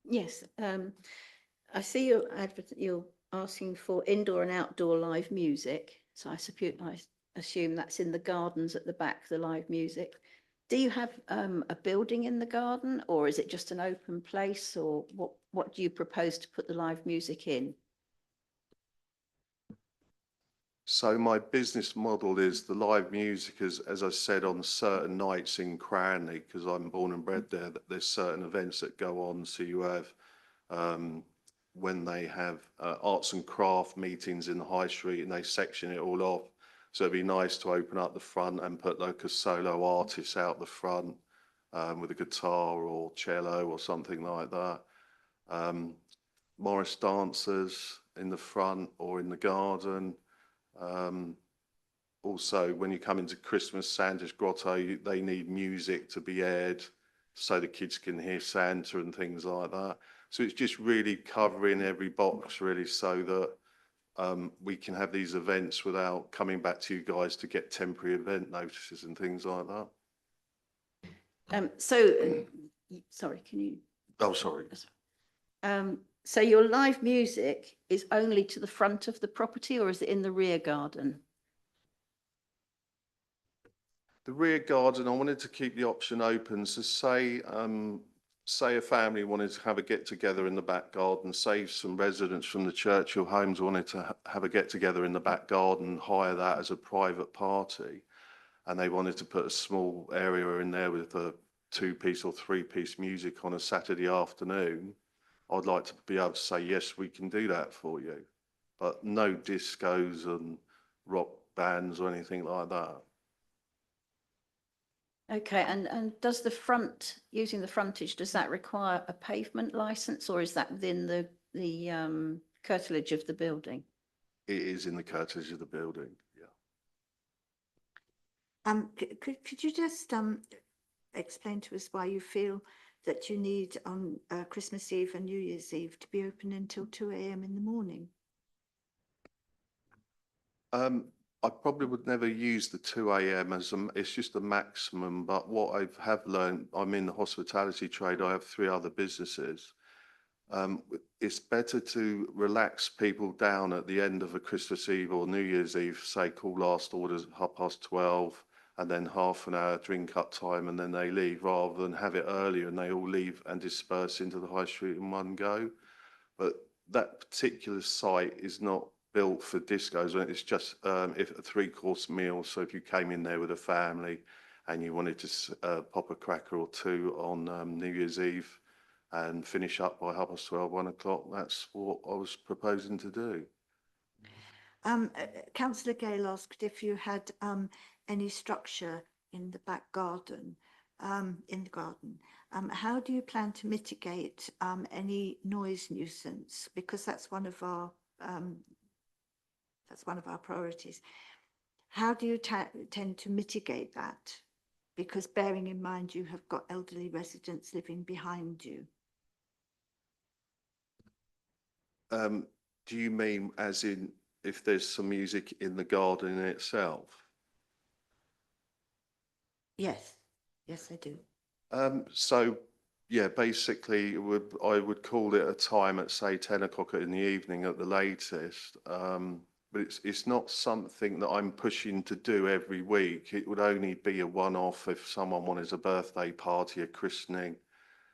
Yes, I see you're asking for indoor and outdoor live music. So I assume that's in the gardens at the back, the live music. Do you have a building in the garden, or is it just an open place, or what do you propose to put the live music in? So my business model is the live music, as I said, on certain nights in Cranley, because I'm born and bred there, that there's certain events that go on. So you have when they have arts and craft meetings in the high street, and they section it all off. So it'd be nice to open up the front and put like a solo artist out the front with a guitar or cello or something like that. Morris dancers in the front or in the garden. Also, when you come into Christmas, Santa's Grotto, they need music to be aired so the kids can hear Santa and things like that. So it's just really covering every box really, so that we can have these events without coming back to you guys to get temporary event notices and things like that. Sorry, can you? Oh, sorry. So your live music is only to the front of the property, or is it in the rear garden? The rear garden, I wanted to keep the option open. So say a family wanted to have a get together in the back garden, say some residents from the Churchill homes wanted to have a get together in the back garden, hire that as a private party, and they wanted to put a small area in there with a 2-piece or 3-piece music on a Saturday afternoon, I'd like to be able to say, yes, we can do that for you, but no discos and rock bands or anything like that. Okay, and does the front, using the frontage, does that require a pavement licence, or is that within the curtilage of the building? It is in the curtilage of the building, yeah. Could you just explain to us why you feel that you need on Christmas Eve and New Year's Eve to be open until 2 a.m. in the morning? I probably would never use the 2 a.m. as it's just a maximum, but what I have learned, I'm in the hospitality trade, I have 3 other businesses. It's better to relax people down at the end of a Christmas Eve or New Year's Eve, say call last orders at 12:30 and then half an hour drink up time and then they leave, rather than have it earlier and they all leave and disperse into the high street in one go. But that particular site is not built for discos. It's just if a 3-course meal. So if you came in there with a family and you wanted to pop a cracker or 2 on New Year's Eve and finish up by 12:30, 1 o'clock, that's what I was proposing to do. Councillor Gale asked if you had any structure in the back garden, in the garden. How do you plan to mitigate any noise nuisance? Because that's one of our priorities. How do you tend to mitigate that? Because bearing in mind you have got elderly residents living behind you. Do you mean as in if there's some music in the garden in itself? Yes, yes, I do. So yeah, basically I would call it a time at say 10 o'clock in the evening at the latest. But it's not something that I'm pushing to do every week. It would only be a one-off if someone wanted a birthday party, a christening,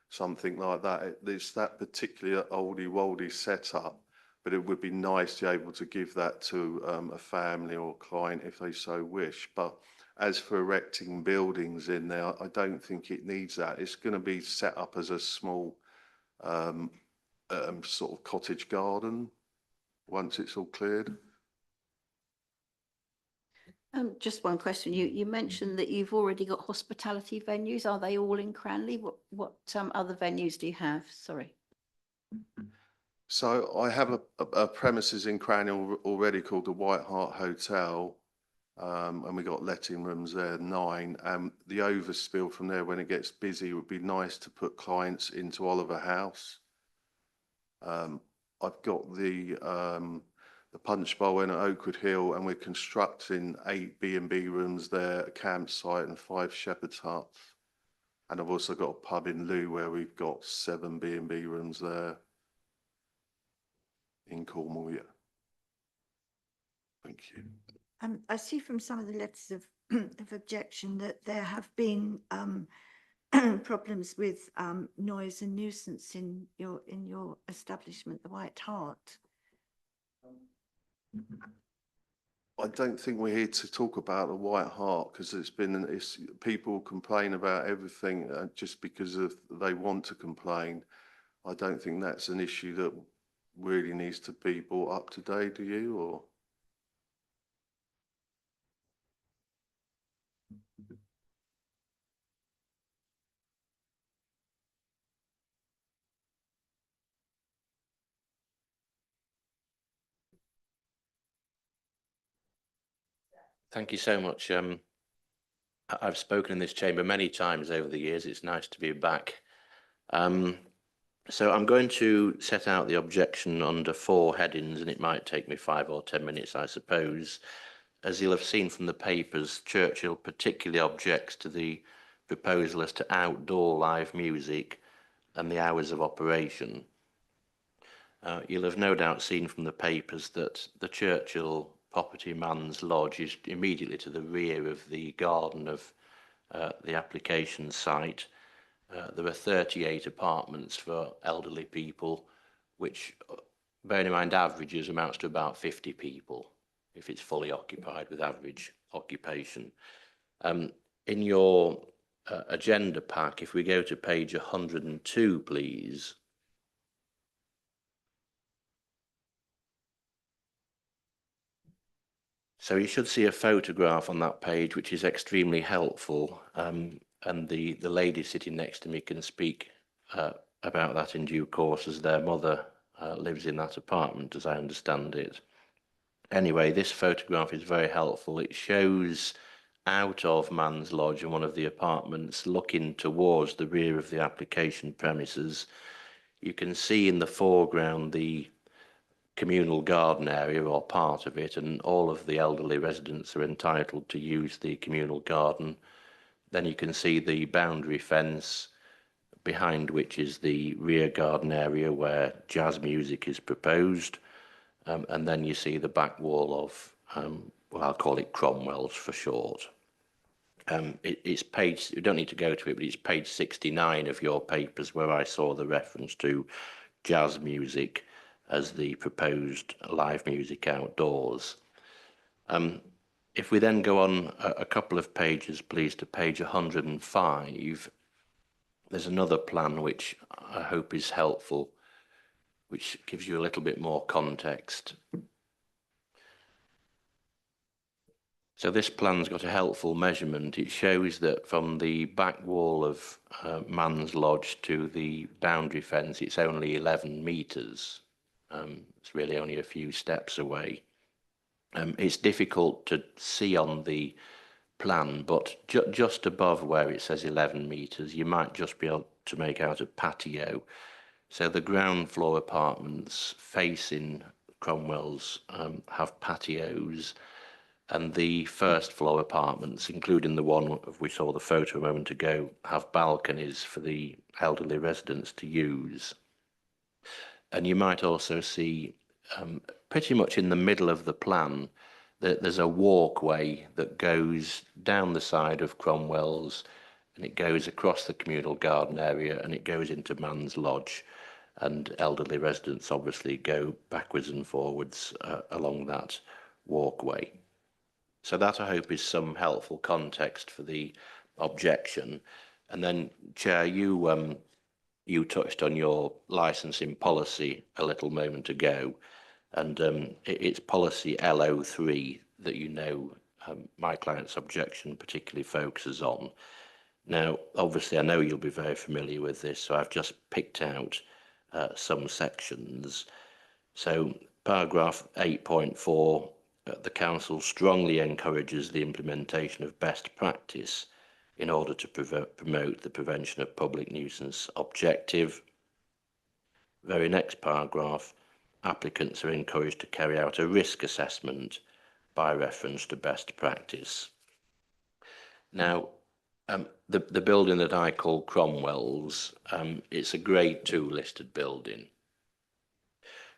something like that. It's that particular oldie-woldy setup, but it would be nice to be able to give that to a family or client if they so wish. But as for erecting buildings in there, I don't think it needs that. It's going to be set up as a small sort of cottage garden once it's all cleared. Just one question. You mentioned that you've already got hospitality venues. Are they all in Cranley? What other venues do you have? Sorry. So I have a premises in Cranley already called the White Hart Hotel, and we got letting rooms there, 9. The overspill from there, when it gets busy, would be nice to put clients into Oliver House. I've got the Punch Bowl in at Oakwood Hill, and we're constructing 8 B&B rooms there, a campsite and 5 shepherd's huts. And I've also got a pub in Loo where we've got 7 B&B rooms there in Cornwall, yeah. Thank you. I see from some of the letters of objection that there have been problems with noise and nuisance in your establishment, the White Hart. I don't think we're here to talk about the White Hart because people complain about everything just because they want to complain. I don't think that's an issue that really needs to be brought up today, do you? Or Thank you so much. I've spoken in this chamber many times over the years. It's nice to be back. So I'm going to set out the objection under 4 headings, and it might take me 5 or 10 minutes, I suppose. As you'll have seen from the papers, Churchill particularly objects to the proposal as to outdoor live music and the hours of operation. You'll have no doubt seen from the papers that the Churchill property Man's Lodge is immediately to the rear of the garden of the application site. There are 38 apartments for elderly people, which, bearing in mind averages, amounts to about 50 people if it's fully occupied with average occupation. In your agenda pack, if we go to page 102, please. So you should see a photograph on that page, which is extremely helpful. And the lady sitting next to me can speak about that in due course, as their mother lives in that apartment, as I understand it. Anyway, this photograph is very helpful. It shows out of Man's Lodge in one of the apartments, looking towards the rear of the application premises. You can see in the foreground the communal garden area, or part of it, and all of the elderly residents are entitled to use the communal garden. Then you can see the boundary fence, behind which is the rear garden area where jazz music is proposed. And then you see the back wall of, well, I'll call it Cromwell's for short. It's page, you don't need to go to it, but it's page 69 of your papers where I saw the reference to jazz music as the proposed live music outdoors. If we then go on a couple of pages, please, to page 105, there's another plan which I hope is helpful, which gives you a little bit more context. So this plan's got a helpful measurement. It shows that from the back wall of Man's Lodge to the boundary fence, it's only 11 metres. It's really only a few steps away. It's difficult to see on the plan, but just above where it says 11 metres, you might just be able to make out a patio. So the ground floor apartments facing Cromwell's have patios, and the first floor apartments, including the one of we saw the photo a moment ago, have balconies for the elderly residents to use. And you might also see, pretty much in the middle of the plan, that there's a walkway that goes down the side of Cromwell's, and it goes across the communal garden area, and it goes into Man's Lodge. And elderly residents obviously go backwards and forwards along that walkway. So that, I hope, is some helpful context for the objection. And then, Chair, you touched on your licensing policy a little moment ago, and it's policy L03 that my client's objection particularly focuses on. Now, obviously, I know you'll be very familiar with this, so I've just picked out some sections. So paragraph 8.4, the council strongly encourages the implementation of best practice in order to promote the prevention of public nuisance objective. Very next paragraph, applicants are encouraged to carry out a risk assessment by reference to best practice. Now, the building that I call Cromwell's, it's a grade 2 listed building.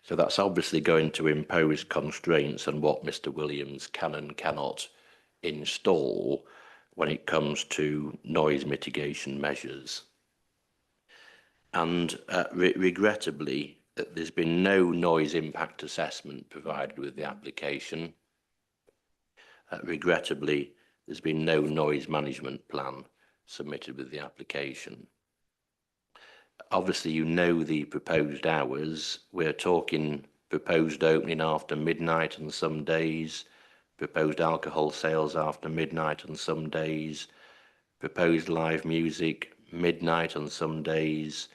So that's obviously going to impose constraints on what Mr. Williams can and cannot install when it comes to noise mitigation measures. And regrettably, there's been no noise impact assessment provided with the application. Regrettably, there's been no noise management plan submitted with the application. Obviously, you know the proposed hours. We're talking proposed opening after midnight on some days, proposed alcohol sales after midnight on some days, proposed live music midnight on some days,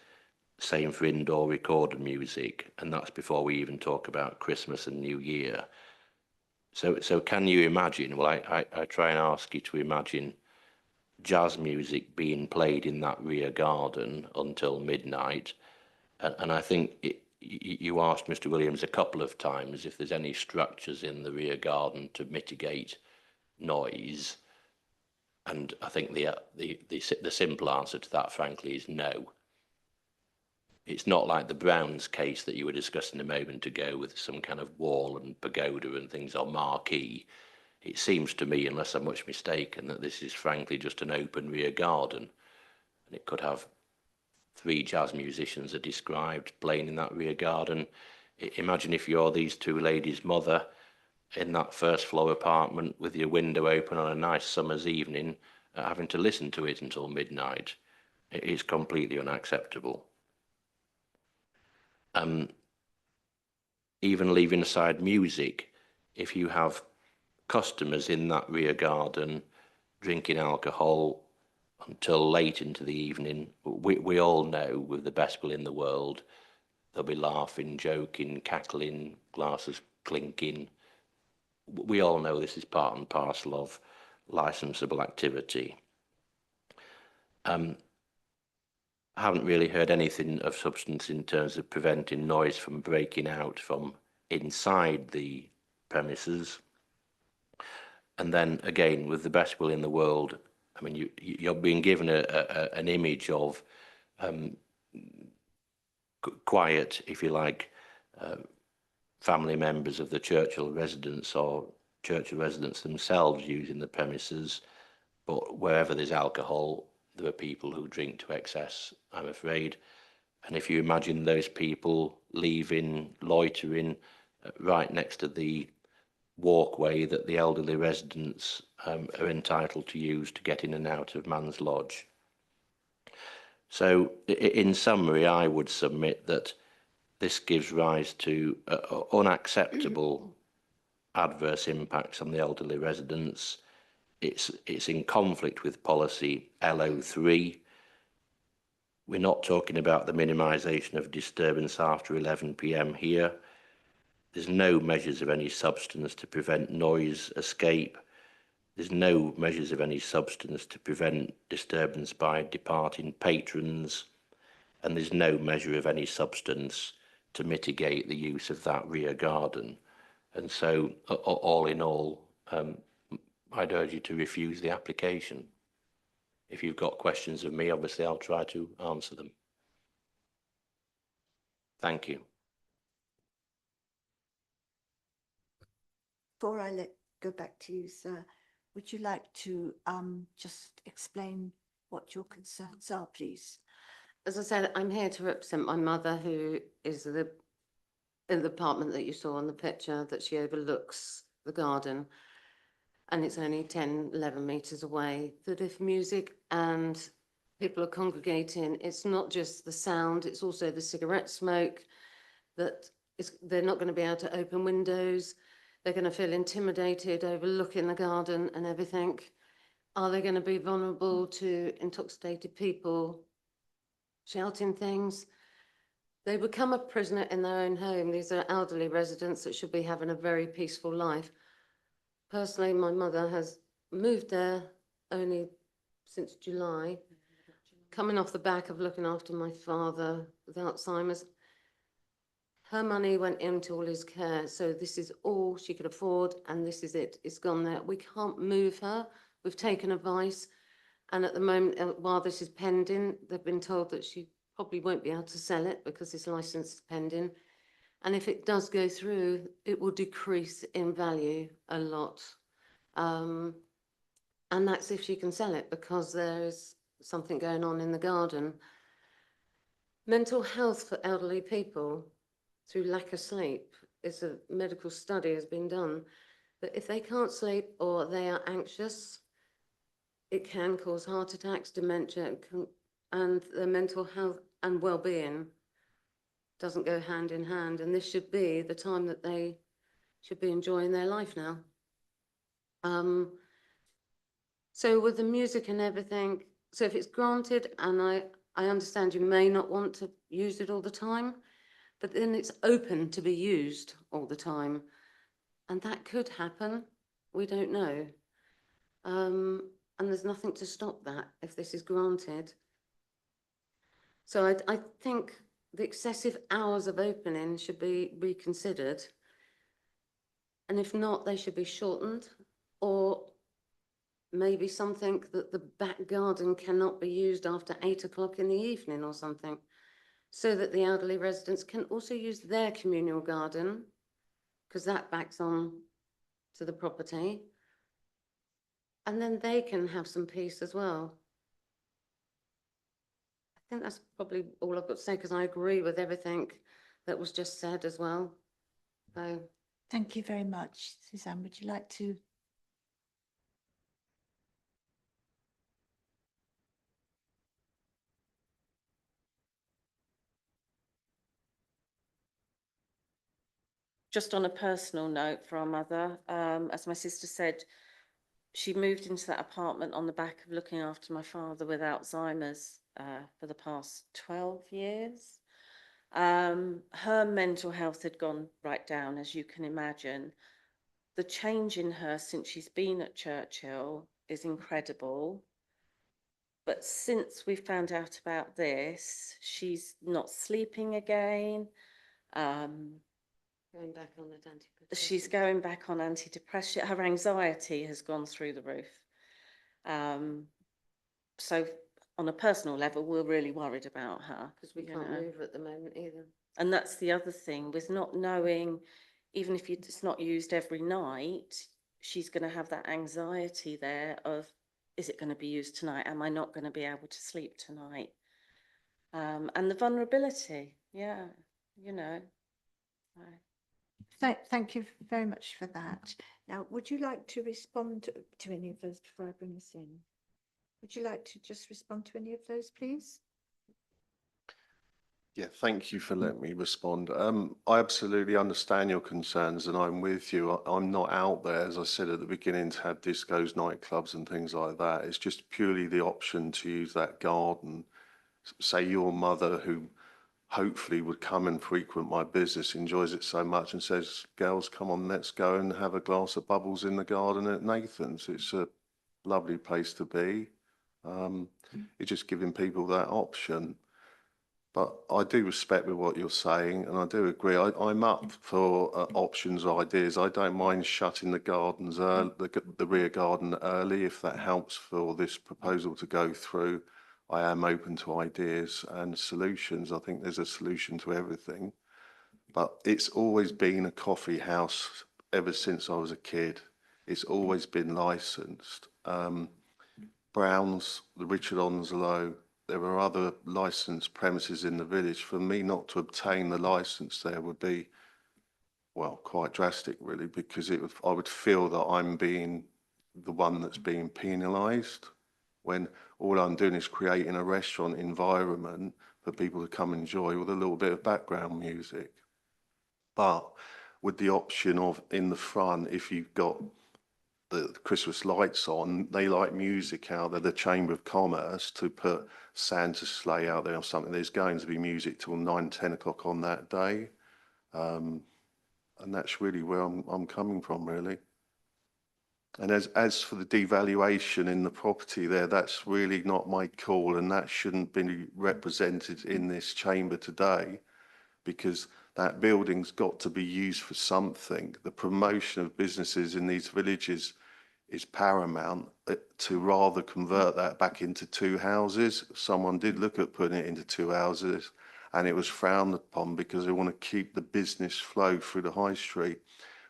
same for indoor recorded music, and that's before we even talk about Christmas and New Year. So can you imagine, well, I try and ask you to imagine jazz music being played in that rear garden until midnight. And I think you asked Mr. Williams a couple of times if there's any structures in the rear garden to mitigate noise. And I think the simple answer to that, frankly, is no. It's not like the Browns case that you were discussing a moment ago with some kind of wall and pagoda and things on marquee. It seems to me, unless I'm much mistaken, that this is frankly just an open rear garden. And it could have 3 jazz musicians are described playing in that rear garden. Imagine if you're these 2 ladies' mother in that first floor apartment with your window open on a nice summer's evening, having to listen to it until midnight. It is completely unacceptable. Even leaving aside music, if you have customers in that rear garden drinking alcohol until late into the evening, we all know with the best will in the world, they'll be laughing, joking, cackling, glasses clinking. We all know this is part and parcel of licensable activity. I haven't really heard anything of substance in terms of preventing noise from breaking out from inside the premises. And then again, with the best will in the world, I mean, you're being given an image of quiet, if you like, family members of the Churchill residents or Churchill residents themselves using the premises. But wherever there's alcohol, there are people who drink to excess, I'm afraid. And if you imagine those people leaving, loitering right next to the walkway that the elderly residents are entitled to use to get in and out of Man's Lodge. So in summary, I would submit that this gives rise to unacceptable adverse impacts on the elderly residents. It's in conflict with policy LO3. We're not talking about the minimisation of disturbance after 11 p.m. here. There's no measures of any substance to prevent noise escape. There's no measures of any substance to prevent disturbance by departing patrons. And there's no measure of any substance to mitigate the use of that rear garden. And so, all in all, I'd urge you to refuse the application. If you've got questions of me, obviously I'll try to answer them. Thank you. Before I go back to you, sir, would you like to just explain what your concerns are, please? As I said, I'm here to represent my mother, who is in the apartment that you saw on the picture, that she overlooks the garden. And it's only 10, 11 meters away. That if music and people are congregating, it's not just the sound, it's also the cigarette smoke, that they're not going to be able to open windows. They're going to feel intimidated overlooking the garden and everything. Are they going to be vulnerable to intoxicated people shouting things? They become a prisoner in their own home. These are elderly residents that should be having a very peaceful life. Personally, my mother has moved there only since July, coming off the back of looking after my father with Alzheimer's. Her money went into all his care, so this is all she could afford, and this is it. It's gone there. We can't move her. We've taken advice, and at the moment, while this is pending, they've been told that she probably won't be able to sell it because this license is pending. And if it does go through, it will decrease in value a lot. And that's if she can sell it, because there's something going on in the garden. Mental health for elderly people through lack of sleep is a medical study has been done. But if they can't sleep or they are anxious, it can cause heart attacks, dementia, and their mental health and well-being doesn't go hand in hand. And this should be the time that they should be enjoying their life now. So with the music and everything, so if it's granted, and I understand you may not want to use it all the time, but then it's open to be used all the time. And that could happen. We don't know. And there's nothing to stop that if this is granted. So I think the excessive hours of opening should be reconsidered. And if not, they should be shortened, or maybe something that the back garden cannot be used after 8 o'clock in the evening or something. so that the elderly residents can also use their communal garden, because that backs on to the property. And then they can have some peace as well. I think that's probably all I've got to say, because I agree with everything that was just said as well. So, Thank you very much. Suzanne, would you like to? Just on a personal note for our mother, as my sister said, she moved into that apartment on the back of looking after my father with Alzheimer's for the past 12 years. Her mental health had gone right down, as you can imagine. The change in her since she's been at Churchill is incredible. But since we found out about this, she's not sleeping again. going back on the antidepressants. She's going back on antidepressant. Her anxiety has gone through the roof. So on a personal level, we're really worried about her. Because we you can't know. move at the moment either. And that's the other thing, with not knowing, even if it's not used every night, she's going to have that anxiety there of, is it going to be used tonight? Am I not going to be able to sleep tonight? And the vulnerability, yeah, you know. Thank you very much for that. Now, would you like to respond to any of those before I bring us in? Would you like to just respond to any of those, please? Yeah, thank you for letting me respond. I absolutely understand your concerns and I'm with you. I'm not out there, as I said at the beginning, to have discos, nightclubs and things like that. It's just purely the option to use that garden. Say your mother, who hopefully would come and frequent my business, enjoys it so much and says, girls, come on, let's go and have a glass of bubbles in the garden at Nathan's. It's a lovely place to be. It's just giving people that option. But I do respect with what you're saying, and I do agree. I'm up for options or ideas. I don't mind shutting the gardens, the rear garden early, if that helps for this proposal to go through. I am open to ideas and solutions. I think there's a solution to everything. But it's always been a coffee house ever since I was a kid. It's always been licensed. Brown's, the Richard Onslow, there are other licensed premises in the village. For me not to obtain the license there would be, well, quite drastic really, because I would feel that I'm being the one that's being penalised, when all I'm doing is creating a restaurant environment for people to come enjoy with a little bit of background music. But with the option of in the front, if you've got the Christmas lights on, they like music out there, the Chamber of Commerce, to put Santa's sleigh out there or something. There's going to be music till 9, 10 o'clock on that day. And that's really where I'm coming from, really. And as for the devaluation in the property there, that's really not my call, and that shouldn't be represented in this chamber today, because that building's got to be used for something. The promotion of businesses in these villages is paramount. To rather convert that back into 2 houses. Someone did look at putting it into 2 houses and it was frowned upon because they want to keep the business flow through the high street.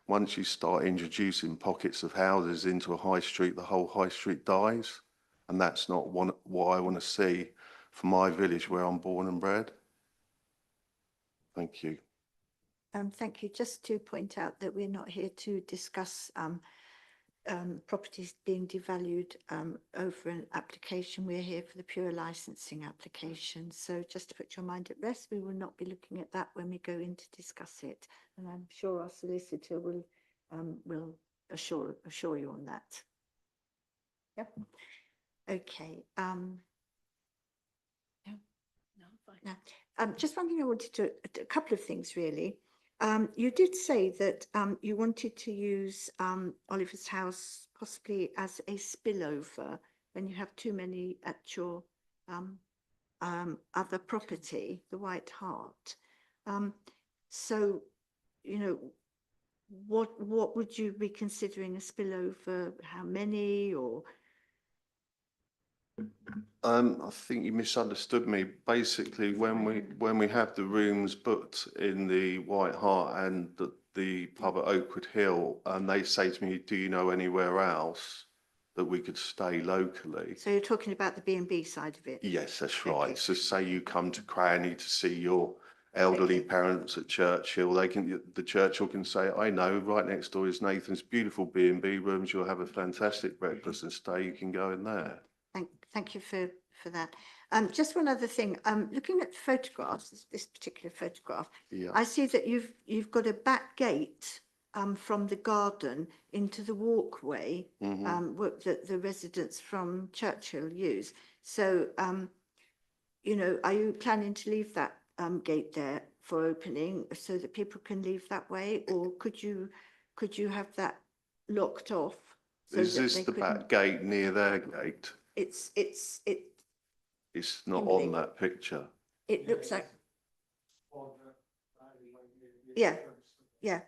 Once you start introducing pockets of houses into a high street, the whole high street dies. And that's not what I want to see for my village where I'm born and bred. Thank you. Thank you. Just to point out that we're not here to discuss properties being devalued over an application. We're here for the pure licensing application. So just to put your mind at rest, we will not be looking at that when we go in to discuss it. And I'm sure our solicitor will assure you on that. Yep. Okay. Just one thing I wanted to, a couple of things really. You did say that you wanted to use Oliver's house possibly as a spillover when you have too many at your other property, the White Hart. So, you know, what would you be considering a spillover? How many? Or I think you misunderstood me. Basically, when we have the rooms booked in the White Hart and the pub at Oakwood Hill, and they say to me, "Do you know anywhere else that we could stay locally?" So you're talking about the B&B side of it? Yes, that's Okay. right. So say you come to Cranny to see your elderly parents at Churchill, the Churchill can say, "I know, right next door is Nathan's beautiful B&B rooms. You'll have a fantastic breakfast and stay. You can go in there." Thank you for that. Just one other thing. Looking at the photographs, this particular photograph, Yeah. I see that you've got a back gate from the garden into the walkway that the residents from Churchill use. So, you know, are you planning to leave that gate there for opening so that people can leave that way, or could you have that locked off? So Is that this they the couldn't- back gate near their gate? It's not on that picture. It looks like. Yeah, yeah.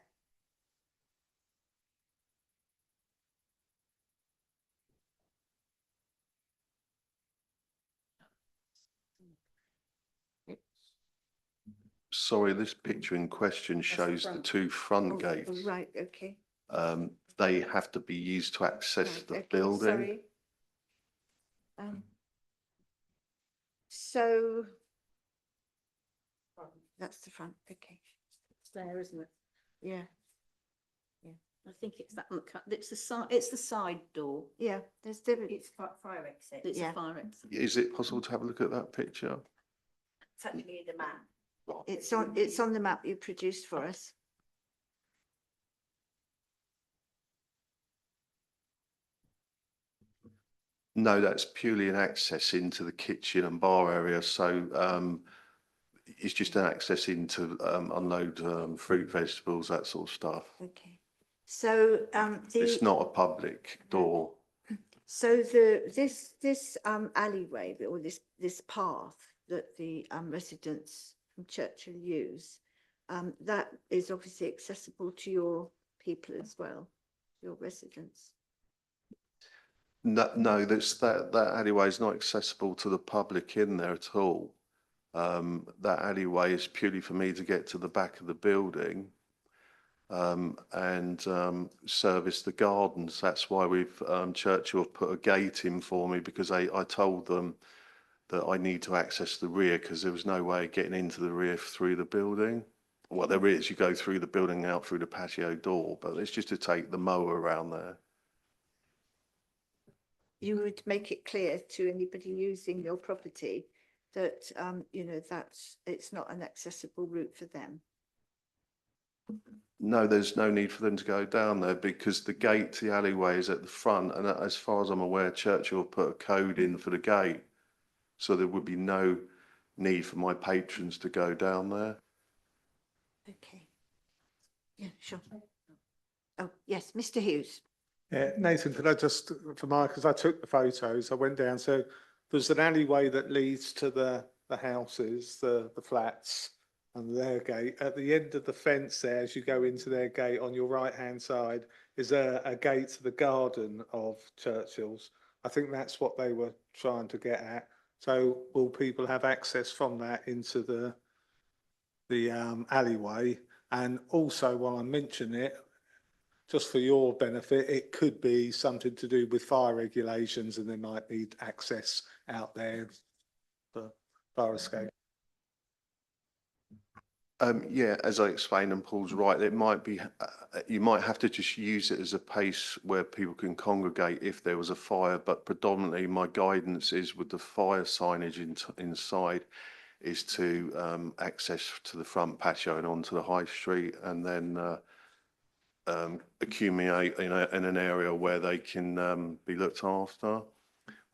Sorry, this picture in question shows the two front gates. Oh, right, okay. They have to be used to access Right, the okay, building. sorry. So that's the front, okay. It's there, isn't it? Yeah, I think it's that, it's the side door. yeah, there's different. It's fire exit. It's Yeah. a fire exit. Is it possible to have a look at that picture? It's actually in the map. It's on the map you produced for us. No, that's purely an access into the kitchen and bar area. So it's just an access into unload fruit, vegetables, that sort of stuff. Okay. So It's not a public door. So this alleyway or this path that the residents from Churchill use, that is obviously accessible to your people as well, your residents. No, that alleyway is not accessible to the public in there at all. That alleyway is purely for me to get to the back of the building and service the gardens. That's why we've Churchill have put a gate in for me, because I told them that I need to access the rear because there was no way of getting into the rear through the building. Well, there is, you go through the building out through the patio door, but it's just to take the mower around there. You would make it clear to anybody using your property that, you know, it's not an accessible route for them. No, there's no need for them to go down there because the gate to the alleyway is at the front, and as far as I'm aware, Churchill put a code in for the gate, so there would be no need for my patrons to go down there. Okay. Yeah, sure. Oh, yes, Mr. Hughes. Yeah, Nathan, could I just, because I took the photos, I went down, so there's an alleyway that leads to the houses, the flats, and their gate. At the end of the fence there, as you go into their gate on your right-hand side, is a gate to the garden of Churchill's. I think that's what they were trying to get at. So will people have access from that into the alleyway? And also, while I mention it, just for your benefit, it could be something to do with fire regulations, and they might need access out there for fire escape. Yeah, as I explained, and Paul's right, it might be, you might have to just use it as a place where people can congregate if there was a fire, but predominantly my guidance is with the fire signage inside is to access to the front patio and onto the high street, and then accumulate in an area where they can be looked after.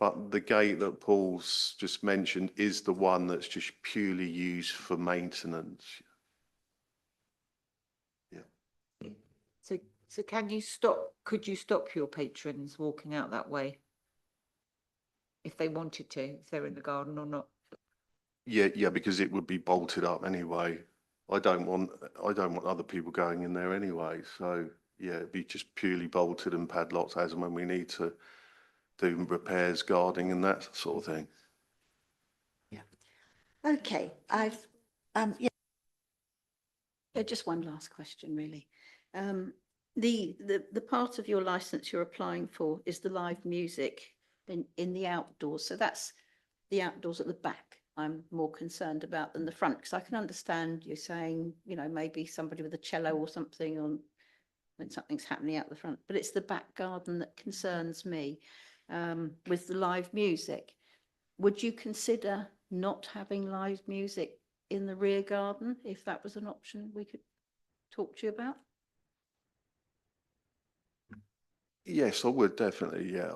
But the gate that Paul's just mentioned is the one that's just purely used for maintenance. Yeah. So could you stop your patrons walking out that way? If they wanted to, if they're in the garden or not? Yeah, because it would be bolted up anyway. I don't want other people going in there anyway. So yeah, it'd be just purely bolted and padlocked as and when we need to do repairs, guarding and that sort of thing. Okay, yeah. Yeah, just one last question, really. The part of your licence you're applying for is the live music in the outdoors. So that's the outdoors at the back I'm more concerned about than the front, because I can understand you saying, you know, maybe somebody with a cello or something on when something's happening out the front, but it's the back garden that concerns me with the live music. Would you consider not having live music in the rear garden if that was an option we could talk to you about? Yes, I would definitely, yeah.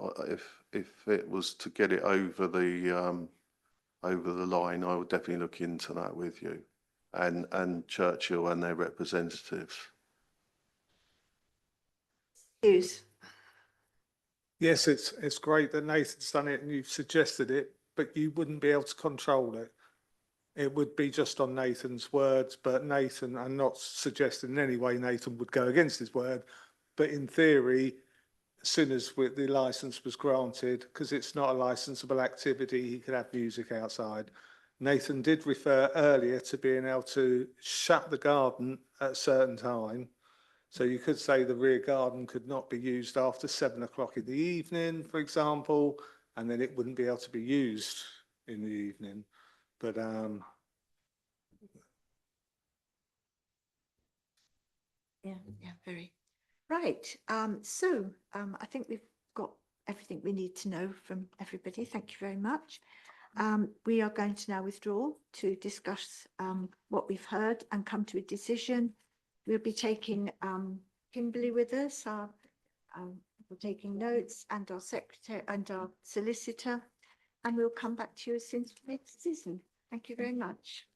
If it was to get it over the line, I would definitely look into that with you and Churchill and their representatives. Hughes. Yes, it's great that Nathan's done it and you've suggested it, but you wouldn't be able to control it. It would be just on Nathan's words, but Nathan, I'm not suggesting in any way Nathan would go against his word, but in theory, as soon as the license was granted, because it's not a licensable activity, he could have music outside. Nathan did refer earlier to being able to shut the garden at a certain time. So you could say the rear garden could not be used after 7 o'clock in the evening, for example, and then it wouldn't be able to be used in the evening. But yeah, very. Right, I think we've got everything we need to know from everybody. Thank you very much. We are going to now withdraw to discuss what we've heard and come to a decision. We'll be taking Kimberly with us, we're taking notes, and our secretary and our solicitor, and we'll come back to you as soon as we make a decision. Thank you very much.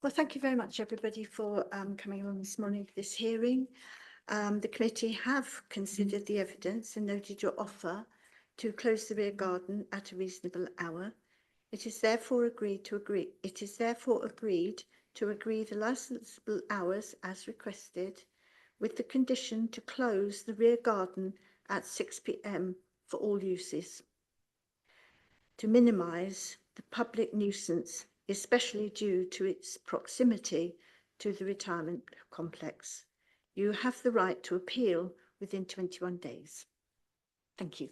Well, thank you very much, everybody, for coming along this morning for this hearing. The committee have considered the evidence and noted your offer to close the rear garden at a reasonable hour. It is therefore agreed to agree the licensable hours as requested, with the condition to close the rear garden at 6 p.m. for all uses, to minimise the public nuisance, especially due to its proximity to the retirement complex. You have the right to appeal within 21 days. Thank you.